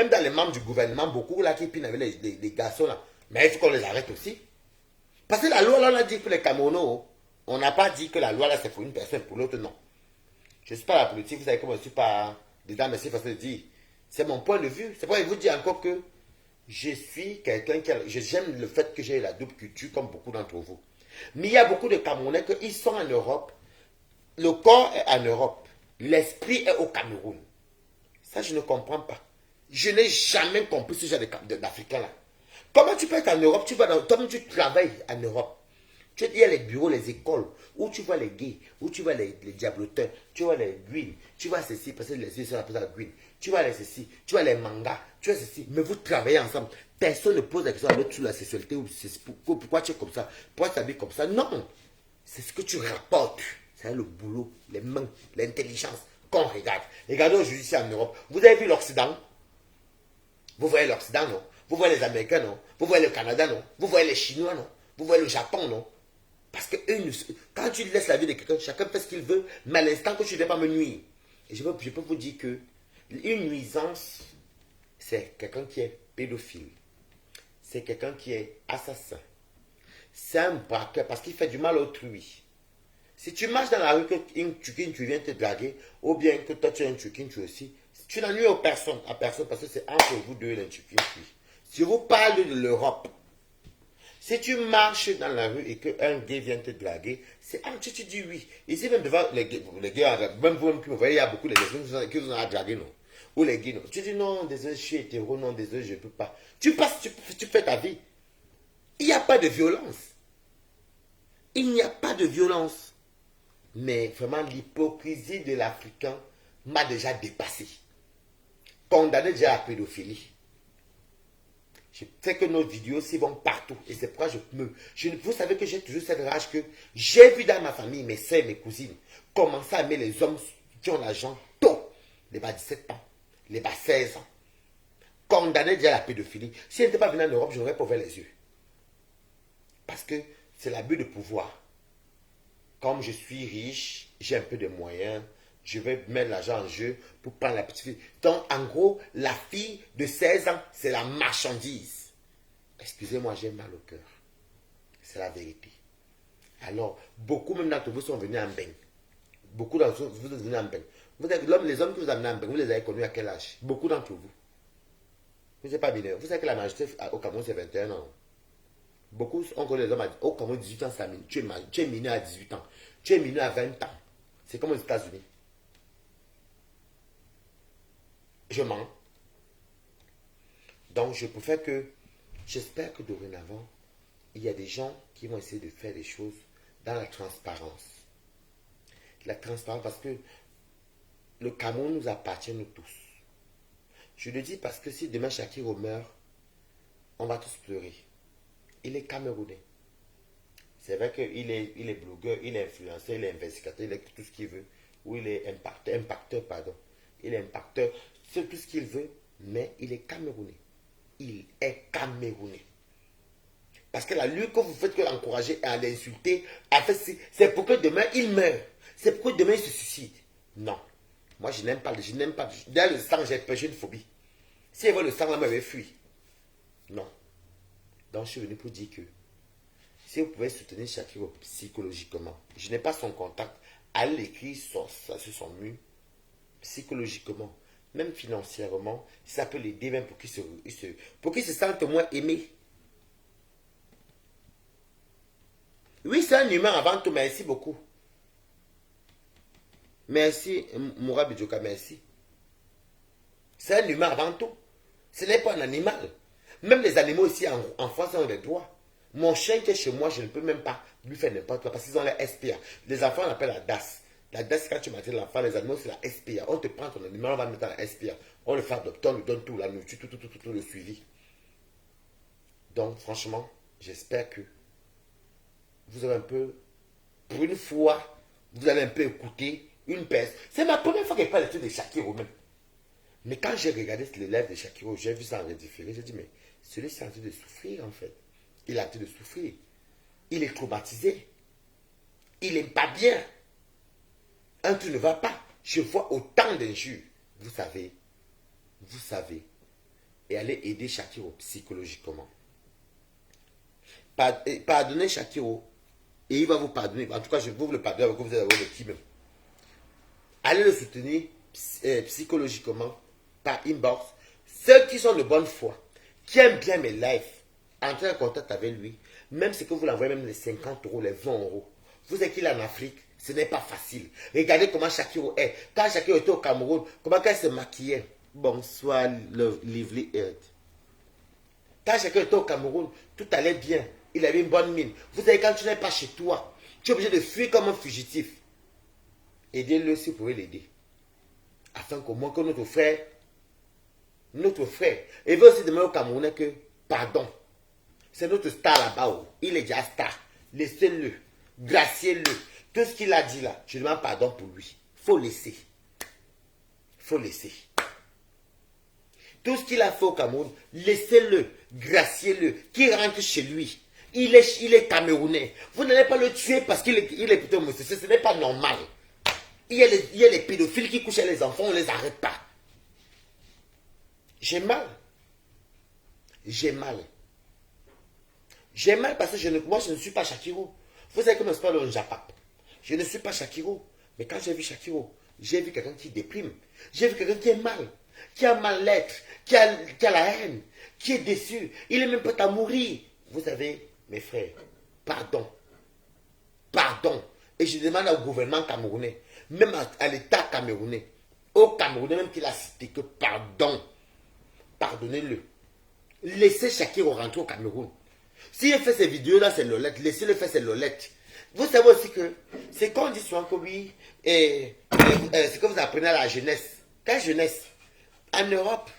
dans les membres du gouvernement, beaucoup là qui pinent avec les garçons là, mais il faut qu'on les arrête aussi. Parce que la loi là, on a dit que les Camerounais, on n'a pas dit que la loi là c'est pour une personne, pour l'autre non. Je ne suis pas la politique, vous savez comment je ne suis pas dedans, mais c'est facile de dire. C'est mon point de vue. C'est pourquoi je vous dis encore que je suis quelqu'un j'aime le fait que j'ai la double culture comme beaucoup d'entre vous. Mais il y a beaucoup de Camerounais qui sont en Europe. Le corps est en Europe. L'esprit est au Cameroun. Ça, je ne comprends pas. Je n'ai jamais compris ce genre d'Africains là. Comment tu peux être en Europe, toi-même tu travailles en Europe. Il y a les bureaux, les écoles, où tu vois les gays, où tu vois les diabloteurs, tu vois les green, tu vois ceci, parce que les yeux sont appelés green, tu vois les ceci, tu vois les mangas, tu vois ceci, mais vous travaillez ensemble. Personne ne pose la question avec sur la sexualité, ou pourquoi tu es comme ça, pourquoi tu habilles comme ça. Non, c'est ce que tu rapportes. C'est le boulot, les mains, l'intelligence qu'on regarde. Regardez aujourd'hui ici en Europe. Vous avez vu l'Occident? Vous voyez l'Occident, non? Vous voyez les Américains, non? Vous voyez le Canada, non? Vous voyez les Chinois, non? Vous voyez le Japon, non? Parce que quand tu laisses la vie de quelqu'un, chacun fait ce qu'il veut, mais à l'instant que tu ne viens pas me nuire. Et je peux vous dire que une nuisance, c'est quelqu'un qui est pédophile. C'est quelqu'un qui est assassin. c'est un braqueur parce qu'il fait du mal à autrui. Si tu marches dans la rue, qu'une Tchoukin, tu viens te draguer, ou bien que toi tu es un Tchoukin, tu aussi, tu n'ennuies à personne, parce que c'est entre vous deux les Tchoukin. Si je vous parle de l'Europe, si tu marches dans la rue et qu'un gay vient te draguer, c'est un tu dis oui. Ici, même devant les gays, même vous-même qui me voyez, il y a beaucoup de gays qui vous ont dragué, non? Ou les gays, non? Tu dis non, désolé, je suis hétéro, non, désolé, je ne peux pas. Tu passes, tu fais ta vie. Il n'y a pas de violence. Il n'y a pas de violence. Mais vraiment, l'hypocrisie de l'Africain m'a déjà dépassé. Condamné déjà à la pédophilie. Je sais que nos vidéos s'y vont partout. Et c'est pourquoi vous savez que j'ai toujours cette rage que j'ai vu dans ma famille, mes soeurs, mes cousines, commencer à aimer les hommes qui ont l'argent tôt. Les bas 17 ans, les bas 16 ans. Condamné déjà à la pédophilie. Si elle n'était pas venue en Europe, je n'aurais pas ouvert les yeux. Parce que c'est l'abus de pouvoir. Comme je suis riche, j'ai un peu de moyens, je vais mettre l'argent en jeu pour prendre la petite fille. Donc, en gros, la fille de 16 ans, c'est la marchandise. Excusez-moi, j'ai mal au cœur. C'est la vérité. Alors, beaucoup même d'entre vous sont venus en bain. Beaucoup d'entre vous êtes venus en bain. Les hommes que vous amenez en bain, vous les avez connus à quel âge? Beaucoup d'entre vous. Vous n'êtes pas mineur. Vous savez que la majorité au Cameroun, c'est 21 ans. Beaucoup ont connu les hommes au Cameroun, 18 ans, tu es mineur à 18 ans. Tu es mineur à 20 ans. C'est comme aux États-Unis. Je mens. Donc, je préfère que, j'espère que dorénavant, il y a des gens qui vont essayer de faire des choses dans la transparence. La transparence, parce que le Cameroun nous appartient, nous tous. Je le dis parce que si demain Shakiro meurt, on va tous pleurer. Il est camerounais. C'est vrai qu'il est blogueur, il est influenceur, il est investigateur, il est tout ce qu'il veut. Ou il est impacteur, pardon. Il est impacteur, c'est tout ce qu'il veut, mais il est camerounais. Il est camerounais. Parce que la lutte que vous faites, que l'encourager à l'insulter, c'est pour que demain il meure. C'est pour que demain il se suicide. Non. Moi je n'aime pas, Derrière le sang, j'ai une phobie. Si elle voit le sang, là, elle fuit. Non. Donc je suis venu pour dire que si vous pouvez soutenir Shakiro psychologiquement, je n'ai pas son contact, allez l'écrire sur son mur, psychologiquement, même financièrement, ça peut l'aider même pour qu'il se sente moins aimé. Oui, c'est un humain avant tout, merci beaucoup. Merci, Moura Bidjoka, merci. C'est un humain avant tout. Ce n'est pas un animal. Même les animaux ici en France ont des droits. Mon chien qui est chez moi, je ne peux même pas lui faire n'importe quoi parce qu'ils ont la SPA. Les enfants, on appelle la DAS. La DAS, quand tu m'attends l'enfant, les animaux, c'est la SPA. On te prend ton animal, on va mettre dans la SPA. On le fait adopter, on lui donne tout, la nourriture, tout le suivi. Donc, franchement, j'espère que vous avez un peu, pour une fois, vous allez un peu écouter une personne. C'est ma première fois qu'elle parle de Shakiro même. Mais quand j'ai regardé le live de Shakiro, j'ai vu ça en redifféré, j'ai dit, mais celui-ci est en train de souffrir en fait. Il a en train de souffrir. Il est traumatisé. Il n'aime pas bien. Un truc ne va pas. Je vois autant d'injures. Vous savez. Et allez aider Shakiro psychologiquement. Pardonnez Shakiro. Et il va vous pardonner. En tout cas, je vais vous le pardonner avec vous allez avoir le qui même. Allez le soutenir psychologiquement par inbox. Ceux qui sont de bonne foi, qui aiment bien mes lives, entrez en contact avec lui. Même si vous l'envoyez même les 50 euros, les 20 euros. Vous savez qu'il est en Afrique, ce n'est pas facile. Regardez comment Shakiro est. Quand Shakiro était au Cameroun, comment elle se maquillait. Bonsoir, Lively Earth. Quand Shakiro était au Cameroun, tout allait bien. Il avait une bonne mine. Vous savez, quand tu n'es pas chez toi, tu es obligé de fuir comme un fugitif. Aidez-le si vous pouvez l'aider. Afin qu'au moins que notre frère, il veut aussi demander au Camerounais que, pardon, c'est notre star là-bas. Il est déjà star. Laissez-le. Graciez-le. Tout ce qu'il a dit là, je demande pardon pour lui. Il faut laisser. Tout ce qu'il a fait au Cameroun, laissez-le. Graciez-le. Qu'il rentre chez lui. Il est camerounais. Vous n'allez pas le tuer parce qu'il est plutôt homosexuel. Ce n'est pas normal. Il y a les pédophiles qui couchent les enfants, on ne les arrête pas. J'ai mal. J'ai mal parce que moi, je ne suis pas Shakiro. Vous savez comment se parle au Japap. Je ne suis pas Shakiro. Mais quand j'ai vu Shakiro, j'ai vu quelqu'un qui déprime. J'ai vu quelqu'un qui est mal, qui a mal-être, qui a la haine, qui est déçu. Il est même prêt à mourir. Vous savez, mes frères, pardon. Pardon. Et je demande au gouvernement camerounais, même à l'État camerounais, au Camerounais même qu'il a cité que pardon. Pardonnez-le. Laissez Shakiro rentrer au Cameroun. S'il fait ces vidéos-là, c'est Lolette. Laissez-le faire ses Lolette. Vous savez aussi que c'est qu'on dit souvent que oui, c'est que vous apprenez à la jeunesse. Quelle jeunesse? En Europe,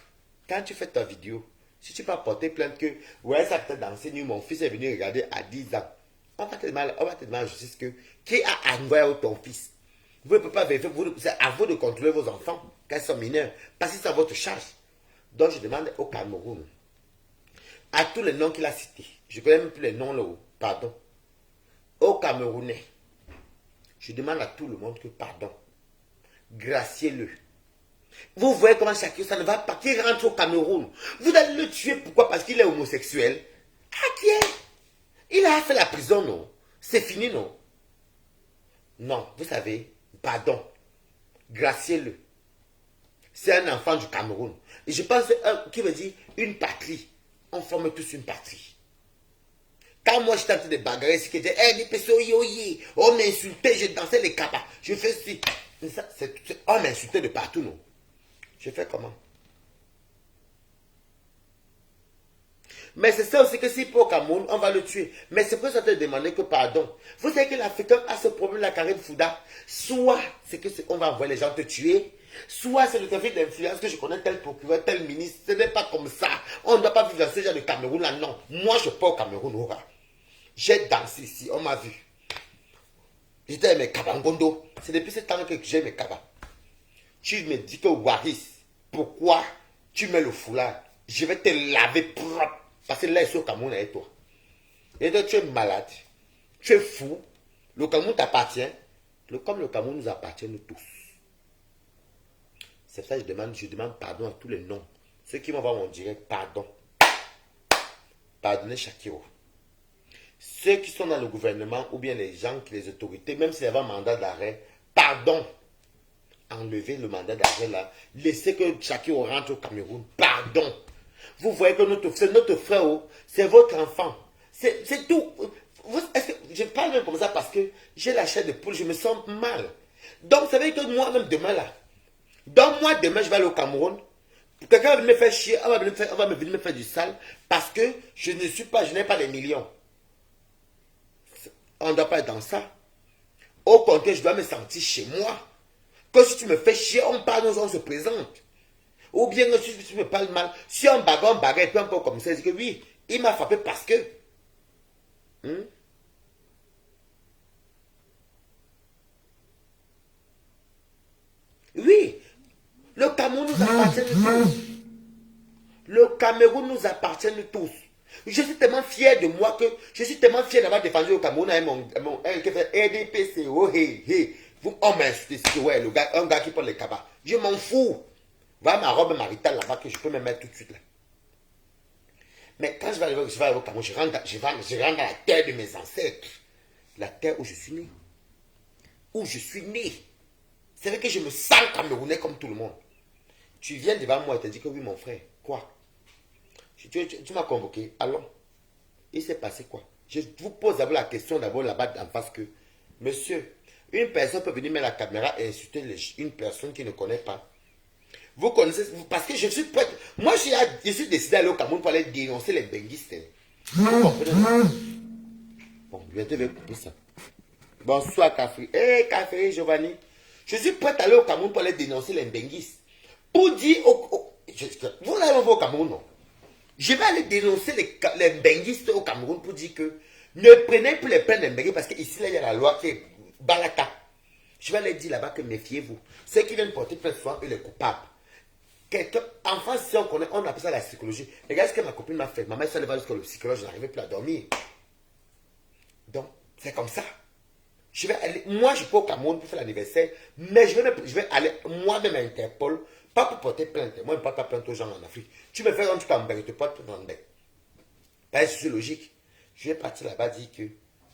quand tu fais ta vidéo, si tu peux porter plainte que ouais, ça peut danser, mon fils est venu regarder à 10 ans, on va te demander en justice que qui a envoyé ton fils. Vous ne pouvez pas vérifier, c'est à vous de contrôler vos enfants quand ils sont mineurs, parce que c'est à votre charge. Donc je demande au Cameroun, à tous les noms qu'il a cités, je ne connais même plus les noms là-haut, pardon, au Camerounais, je demande à tout le monde que pardon, graciez-le. Vous voyez comment chacun, ça ne va pas, qu'il rentre au Cameroun. Vous allez le tuer, pourquoi? Parce qu'il est homosexuel. Ah, qui est? Il a fait la prison, non? C'est fini, non? Non, vous savez, pardon, graciez-le. C'est un enfant du Cameroun. Et je pense qu'il veut dire une patrie. On forme tous une patrie. Quand moi je tentais de bagarrer, c'est que je disais, on m'insultait, je dansais les cabas. Je fais ci. On m'insultait de partout, non? Je fais comment? Mais c'est ça aussi que si pour Cameroun, on va le tuer. Mais c'est pour ça que je te demandais que pardon. Vous savez que l'Africain a ce problème, la Karim Fouda. Soit c'est que on va envoyer les gens te tuer, soit c'est le trafic d'influence que je connais tel procureur, tel ministre. Ce n'est pas comme ça. On ne doit pas vivre dans ce genre de Cameroun là. Non. Moi, je pars au Cameroun. Aura. J'ai dansé ici. On m'a vu. J'étais avec mes kabangondo. C'est depuis ce temps que j'ai mes cabas. Tu me dis que Waris, pourquoi tu mets le foulard? Je vais te laver propre. Parce que là, ils sont au Cameroun avec toi. Et toi, tu es malade. Tu es fou. Le Cameroun t'appartient. Comme le Cameroun nous appartient, nous tous. C'est ça que je demande pardon à tous les noms. Ceux qui m'envoient mon direct, pardon. Pardonnez Shakiro. Ceux qui sont dans le gouvernement ou bien les gens, les autorités, même s'il y avait un mandat d'arrêt, pardon. Enlevez le mandat d'arrêt là. Laissez que Shakiro rentre au Cameroun. Pardon. Vous voyez que c'est notre frère, c'est votre enfant. C'est tout. Je parle même comme ça parce que j'ai la chair de poule, je me sens mal. Donc, ça veut dire que moi-même demain là, donc moi demain je vais aller au Cameroun. Quelqu'un va venir me faire chier, on va venir me faire du sale parce que je n'ai pas les millions. On ne doit pas être dans ça. Au contraire, je dois me sentir chez moi. Que si tu me fais chier, on parle, on se présente. Ou bien si tu me parles mal, si on bagarre, et puis un peu comme ça, je dis que oui, il m'a frappé parce que. Oui, le Cameroun nous appartient tous. Le Cameroun nous appartient tous. Je suis tellement fier de moi que je suis tellement fier d'avoir défendu le Cameroun avec mon RDPC. Oh, hey. On m'a insulté, ouais, un gars qui prend les cabas. Je m'en fous. Voilà ma robe maritale là-bas que je peux me mettre tout de suite là. Mais quand je vais arriver au Cameroun, je rentre dans la terre de mes ancêtres. La terre où je suis né. Où je suis né. C'est vrai que je me sens camerounais comme tout le monde. Tu viens devant moi et tu dis que oui, mon frère. Quoi? Tu m'as convoqué. Allons. Il s'est passé quoi? Je vous pose d'abord la question d'abord là-bas en face que, monsieur, une personne peut venir mettre la caméra et insulter une personne qui ne connaît pas. Vous connaissez, parce que je suis prêt. Moi, je suis décidé d'aller au Cameroun pour aller dénoncer les benguistes. Vous comprenez? Bon, bientôt, je vais couper ça. Bonsoir, Café. Hey, Café, Giovanni. Je suis prêt à aller au Cameroun pour aller dénoncer les benguistes. Pour dire, vous allez au Cameroun, non? Je vais aller dénoncer les benguistes au Cameroun pour dire que ne prenez plus les peines des benguistes parce qu'ici, là, il y a la loi qui est Balaka. Je vais leur dire là-bas que méfiez-vous. Ceux qui viennent porter plainte souvent, eux les coupables. En France, si on connaît, on appelle ça la psychologie. Regarde ce que ma copine m'a fait. Ma mère s'est levée jusqu'au psychologue, je n'arrivais plus à dormir. Donc, c'est comme ça. Je vais aller, moi, je peux au Cameroun pour faire l'anniversaire, mais je vais aller moi-même à Interpol, pas pour porter plainte. Moi, je ne porte pas plainte aux gens en Afrique. Tu me fais un truc en bec, je te porte plainte en bec. C'est logique. Je vais partir là-bas dire que,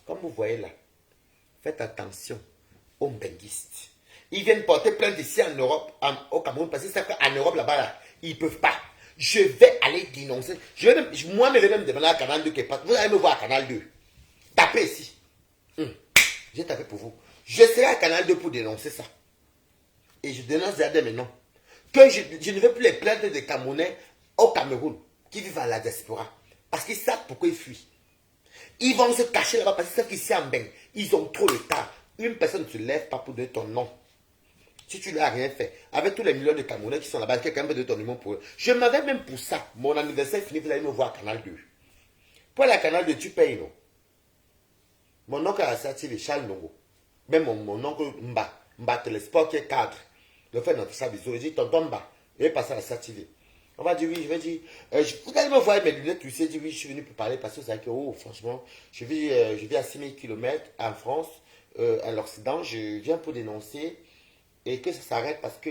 comme vous voyez là, faites attention aux benguistes. Ils viennent porter plainte ici en Europe, au Cameroun, parce que c'est qu'en Europe là-bas, là, ils ne peuvent pas. Je vais aller dénoncer. Moi, je vais même demander à Canal 2 qui passe. Vous allez me voir à Canal 2. Tapez ici. J'ai tapé pour vous. Je serai à Canal 2 pour dénoncer ça. Et je dénonce dès maintenant que je ne veux plus les plaintes des Camerounais au Cameroun qui vivent à la diaspora. Parce qu'ils savent pourquoi ils fuient. Ils vont se cacher là-bas parce qu'ils savent qu'ici en Beng, ils ont trop le temps. Une personne ne se lève pas pour donner ton nom. Si tu n'as rien fait, avec tous les millions de Camerounais qui sont là-bas, quelqu'un peut donner ton nom pour eux. Je m'avais même pour ça. Mon anniversaire fini, vous allez me voir à Canal 2. Pour la Canal 2, tu payes, non? Mon oncle a sorti Charles Nongo. Même mon oncle Mba Telesport qui est cadre. Le fait notre Sabizo, il dit tonton Mba, il est passé à la SATV. On va dire oui, je vais dire, vous allez me voir avec mes lunettes, tu sais, dire oui, je suis venu pour parler parce que c'est que, oh, franchement, je vis à 6000 km en France, à l'Occident, je viens pour dénoncer et que ça s'arrête parce que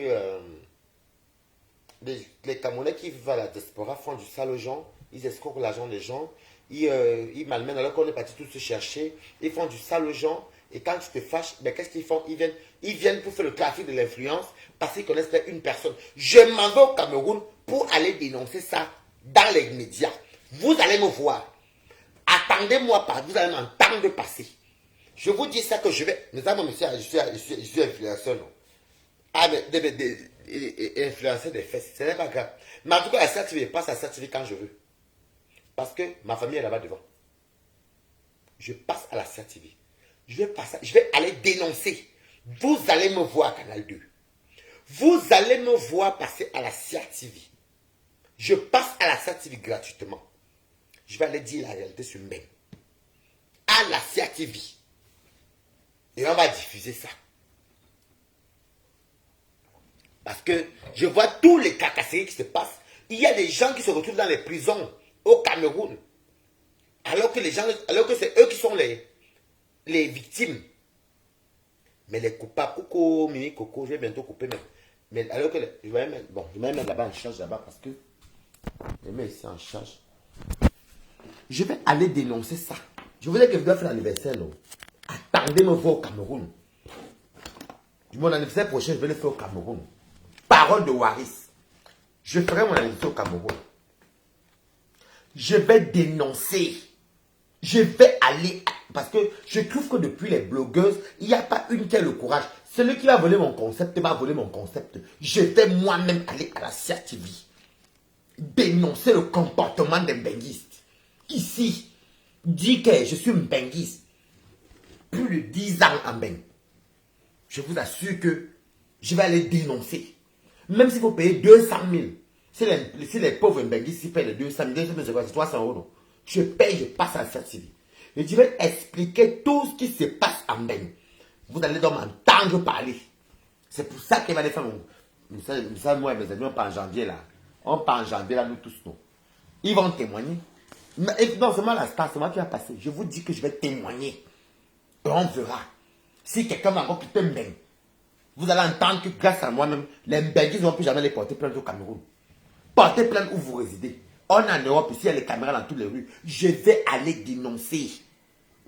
les Camerounais qui vivent à la diaspora font du sale aux gens, ils escroquent l'argent des gens, ils malmènent alors qu'on est parti tous se chercher, ils font du sale aux gens. Et quand tu te fâches, ben, qu'est-ce qu'ils font? Ils viennent pour faire le trafic de l'influence parce qu'ils connaissent une personne. Je m'en vais au Cameroun pour aller dénoncer ça dans les médias. Vous allez me voir. Attendez-moi pas, vous allez m'entendre passer. Je vous dis ça que je vais... Notamment, monsieur, je suis influenceur, non? Ah, mais influencer des fesses, ce n'est pas grave. Mais en tout cas, la certifiée passe à certifier quand je veux. Parce que ma famille est là-bas devant. Je passe à la certifiée. Je vais aller dénoncer. Vous allez me voir à Canal 2. Vous allez me voir passer à la CRTV. Je passe à la CRTV gratuitement. Je vais aller dire la réalité sur même. À la CRTV. Et on va diffuser ça. Parce que je vois tous les cacasseries qui se passent. Il y a des gens qui se retrouvent dans les prisons au Cameroun. Alors que c'est eux qui sont les victimes. Mais les coupables, Coco, Mimi, Coco, je vais bientôt couper même. Mais alors que je vais mettre là-bas en charge là-bas parce que je mets ici en charge. Je vais aller dénoncer ça. Je voulais que je dois faire l'anniversaire. Attendez-moi voir au Cameroun. Mon anniversaire prochain, je vais le faire au Cameroun. Parole de Waris. Je ferai mon anniversaire au Cameroun. Je vais dénoncer. Je vais aller... Parce que je trouve que depuis les blogueuses, il n'y a pas une qui a le courage. Celui qui va voler mon concept va voler mon concept. Je vais moi-même aller à la CRTV. Dénoncer le comportement des benguistes. Ici, dire que je suis un benguiste. Plus de 10 ans en Beng. Je vous assure que je vais aller dénoncer. Même s'il faut payer 200 000. Si les pauvres benguistes payent les 200 000, c'est 300 €. Je paye, je passe à la CRTV. Et je vais expliquer tout ce qui se passe en Beng. Vous allez donc m'entendre parler. C'est pour ça qu'il va aller faire mon... Ça, moi et mes amis, on part en janvier là. On part en janvier là, nous tous. Non. Ils vont témoigner. Non, c'est moi la star, c'est moi qui va passer. Je vous dis que je vais témoigner. Et on verra. Si quelqu'un va encore quitter Mbeng, vous allez entendre que grâce à moi-même, les Mbenguis ne vont plus jamais les porter plainte au Cameroun. Portez plainte où vous résidez. On est en Europe, ici, il y a les caméras dans toutes les rues. Je vais aller dénoncer.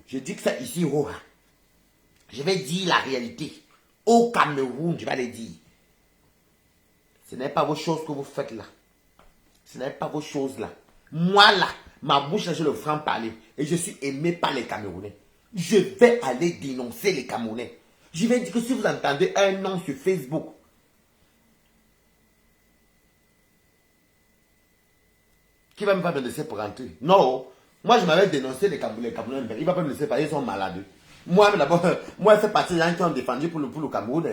Je dis que ça ici, Roha. Je vais dire la réalité. Au Cameroun, je vais aller dire. Ce n'est pas vos choses que vous faites là. Ce n'est pas vos choses là. Moi là, ma bouche là, je le franc-parler. Et je suis aimé par les Camerounais. Je vais aller dénoncer les Camerounais. Je vais dire que si vous entendez un nom sur Facebook, qui va me faire me laisser pour rentrer? Non. Moi, je m'avais dénoncé les Camerounais. Il ne va pas me laisser parler, ils sont malades. Moi, d'abord, moi, je fais partie des gens qui ont défendu pour le Cameroun.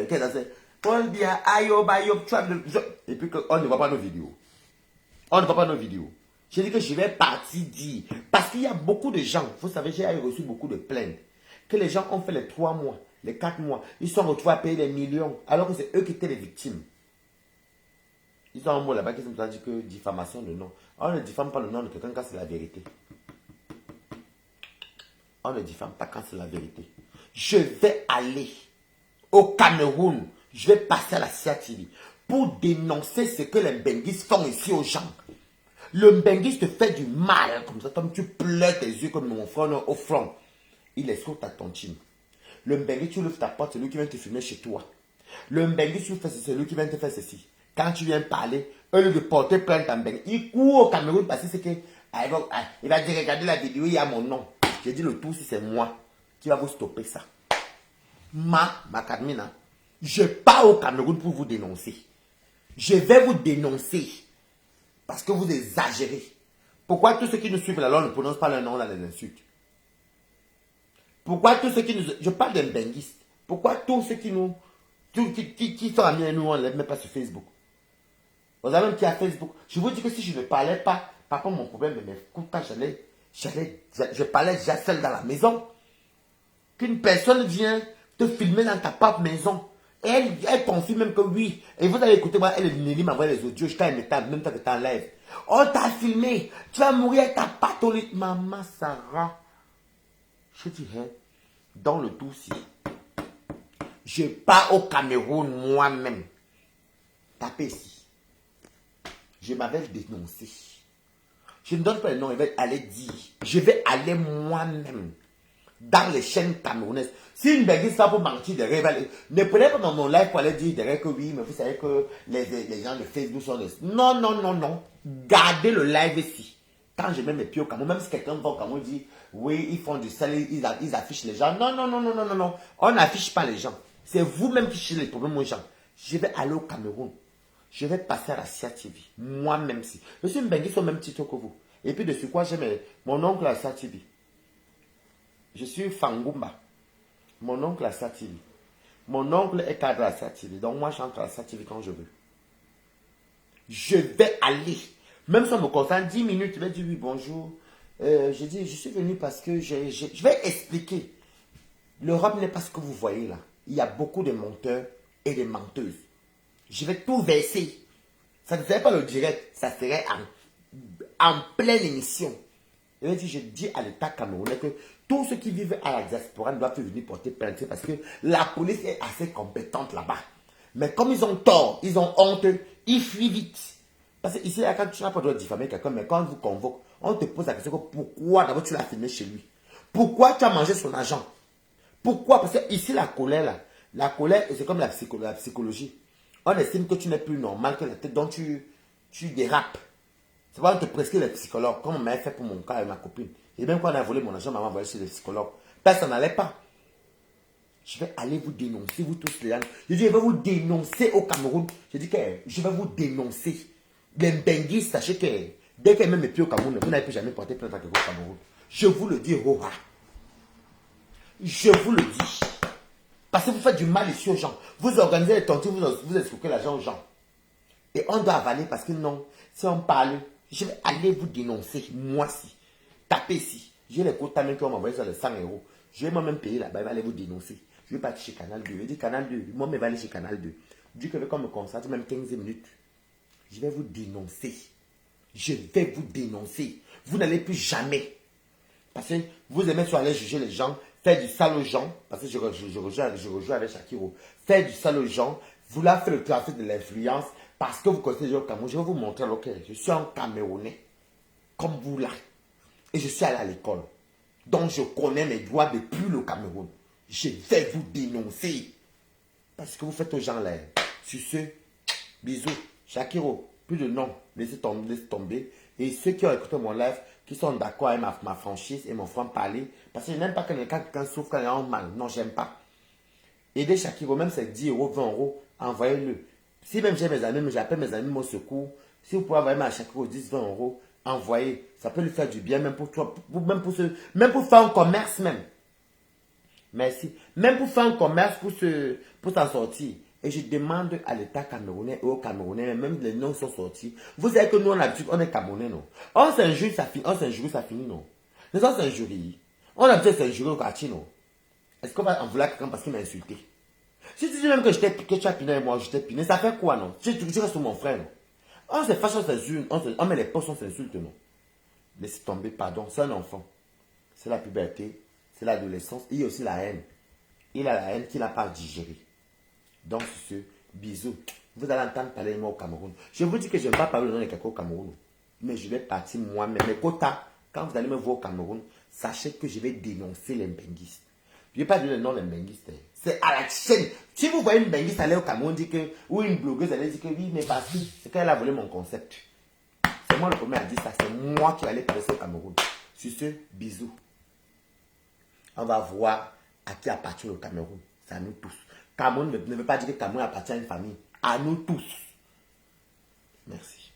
On dit, et puis on ne voit pas nos vidéos. On ne voit pas nos vidéos. J'ai dit que je vais partir dire. Parce qu'il y a beaucoup de gens, vous savez, j'ai reçu beaucoup de plaintes. Que les gens ont fait les 3 mois, les 4 mois. Ils sont retrouvés à payer des millions. Alors que c'est eux qui étaient les victimes. Ils ont un mot là-bas qui nous a dit que diffamation de nom. On ne diffame pas le nom de quelqu'un quand c'est la vérité. On ne diffame pas quand c'est la vérité. Je vais aller au Cameroun. Je vais passer à la CRTV pour dénoncer ce que les benguistes font ici aux gens. Le Mbenguis te fait du mal, comme ça, comme tu pleures tes yeux comme mon frère au front. Il escroque ta tontine. Le Mbenguis, tu ouvres ta porte, c'est lui qui vient te filmer chez toi. Le Mbenguis, tu fais ceci, c'est lui qui vient te faire ceci. Quand tu viens parler, au lieu de porter plainte à Mbenguis, il court au Cameroun parce que c'est que il va dire, regardez la vidéo, il y a mon nom. J'ai dit le tout, si c'est moi qui va vous stopper ça. Ma Cadmina, je pars au Cameroun pour vous dénoncer. Je vais vous dénoncer parce que vous exagérez. Pourquoi tous ceux qui nous suivent la loi ne prononcent pas le nom dans les insultes? Pourquoi tous ceux qui nous... Je parle d'un benguiste. Pourquoi tous ceux qui nous... qui sont amis à nous, on ne les met pas sur Facebook? Vous avez même qui a Facebook. Je vous dis que si je ne parlais pas, par contre mon problème, mais écoute, quand je parlais déjà seul dans la maison. Qu'une personne vient te filmer dans ta propre maison. Et elle confie même que oui. Et vous allez écouter, moi, Nelly m'a envoyé les audios, je t'ai même temps que tu en live. On t'a filmé. Tu vas mourir avec ta patte au lit. Maman Sarah. Je dis, hein, dans le dossier, je pars au Cameroun moi-même. Tapez ici. Je m'avais dénoncé. Je ne donne pas le nom, je vais aller dire. Je vais aller moi-même dans les chaînes camerounaises. Si une bêtise ça pour mentir derrière, ne prenez pas dans mon live pour aller dire derrière que oui, mais vous savez que les gens de Facebook sont des... Non, non, non, non. Gardez le live ici. Quand je mets mes pieds au Cameroun, même si quelqu'un va au Cameroun dit oui, ils font du sale, ils affichent les gens. Non, non, non, non, non, non, non. On n'affiche pas les gens. C'est vous-même qui cherchez les problèmes aux gens. Je vais aller au Cameroun. Je vais passer à la Sia TV. Moi-même si. Je suis une benguise au même titre que vous. Et puis dessus quoi, j'ai mon oncle à Sia TV. Je suis Fangumba. Mon oncle à Sia TV. Mon oncle est cadre à Sia TV. Donc moi, j'entre à Sia TV quand je veux. Je vais aller. Même si on me concerne 10 minutes, je vais dire oui, bonjour. Je dis, je suis venu parce que je vais expliquer. L'Europe n'est pas ce que vous voyez là. Il y a beaucoup de menteurs et de menteuses. Je vais tout verser. Ça ne serait pas le direct, ça serait en pleine émission. Je dis à l'État camerounais que tous ceux qui vivent à la diaspora doivent venir porter plainte parce que la police est assez compétente là-bas. Mais comme ils ont tort, ils ont honte, ils fuient vite. Parce que ici, quand tu n'as pas le droit de diffamer quelqu'un, mais quand on vous convoque, on te pose la question pourquoi d'abord tu l'as filmé chez lui? Pourquoi tu as mangé son argent? Pourquoi? Parce que ici, la colère, c'est comme la psychologie. On estime que tu n'es plus normal que la tête dont tu dérapes. C'est pourquoi on te prescrit les psychologues, comme on m'avait fait pour mon cas et ma copine. Et même quand on a volé mon argent, maman m'a envoyé chez les psychologues. Personne n'allait pas. Je vais aller vous dénoncer, vous tous les gens. Je dis, je vais vous dénoncer au Cameroun. Je dis que je vais vous dénoncer. Les Mbenguis, sachez que dès qu'elle met mes pieds au Cameroun, vous n'avez plus jamais porté plainte à quelqu'un au Cameroun. Je vous le dis, Roha. Je vous le dis. Parce que vous faites du mal ici aux gens. Vous organisez les tentatives, vous escroquez l'argent aux gens. Et on doit avaler parce que non, si on parle, je vais aller vous dénoncer, moi-ci. Tapez ici. J'ai les quotas même qui vont m'envoyer sur les 100 euros. Je vais moi-même payer là-bas, il va aller vous dénoncer. Je vais partir chez Canal 2. Je dis Canal 2, moi, je vais aller chez Canal 2. Je dis que quand on me constate, même 15 minutes, je vais vous dénoncer. Je vais vous dénoncer. Vous n'allez plus jamais. Parce que vous aimez sur aller juger les gens, faire du sale aux gens, parce que je rejoins avec Shakiro, faire du sale aux gens, vouloir faire le trafic de l'influence, parce que vous connaissez le Cameroun. Je vais vous montrer, ok, je suis un Camerounais, comme vous là, et je suis allé à l'école. Donc je connais mes droits depuis le Cameroun. Je vais vous dénoncer. Parce que vous faites aux gens là. Sur ce, bisous. Shakiro, plus de nom, laissez tomber. Et ceux qui ont écouté mon live, qui sont d'accord avec ma franchise et mon franc parler, parce que je n'aime pas quand quelqu'un souffre, quand il a mal. Non, j'aime pas. Aidez Shakiro, même c'est 10 euros, 20 euros, envoyez-le. Si même j'ai mes amis, j'appelle mes amis mon secours. Si vous pouvez envoyer à Shakiro 10, 20 euros, envoyez. Ça peut lui faire du bien, même pour toi, même pour faire un commerce même. Merci. Même pour faire un commerce, pour s'en sortir. Et je demande à l'État camerounais et aux Camerounais, même les noms sont sortis. Vous savez que nous, on est Camerounais, non? On s'injure, ça finit, non? Nous on s'injurie. On a besoin de s'injurer au quartier, non? Est-ce qu'on va en vouloir quelqu'un parce qu'il m'a insulté? Si tu dis même que tu as piné et moi, je t'ai piné, ça fait quoi, non? Tu restes sur mon frère, non? On se fâche, on s'insulte, on met les postes, on s'insulte, non? Laissez tomber, pardon, c'est un enfant. C'est la puberté, c'est l'adolescence, il y a aussi la haine. Il a la haine qu'il n'a pas digérée. Donc, sur ce, bisous. Vous allez entendre parler de moi au Cameroun. Je vous dis que je ne vais pas parler de nom de quelqu'un au Cameroun. mais je vais partir moi-même. Mais Kota, quand vous allez me voir au Cameroun, sachez que je vais dénoncer les benguistes. Je ne vais pas dire le nom des benguistes. C'est à la chaîne. Si vous voyez une benguiste aller au Cameroun, dit que, ou une blogueuse aller dire que oui, mais parce que c'est qu'elle a volé mon concept. C'est moi le premier à dire ça. C'est moi qui vais aller passer au Cameroun. Sur ce, bisous. On va voir à qui appartient le Cameroun. C'est à nous tous. Cameroun ne veut pas dire que Cameroun appartient à une famille. À nous tous. Merci.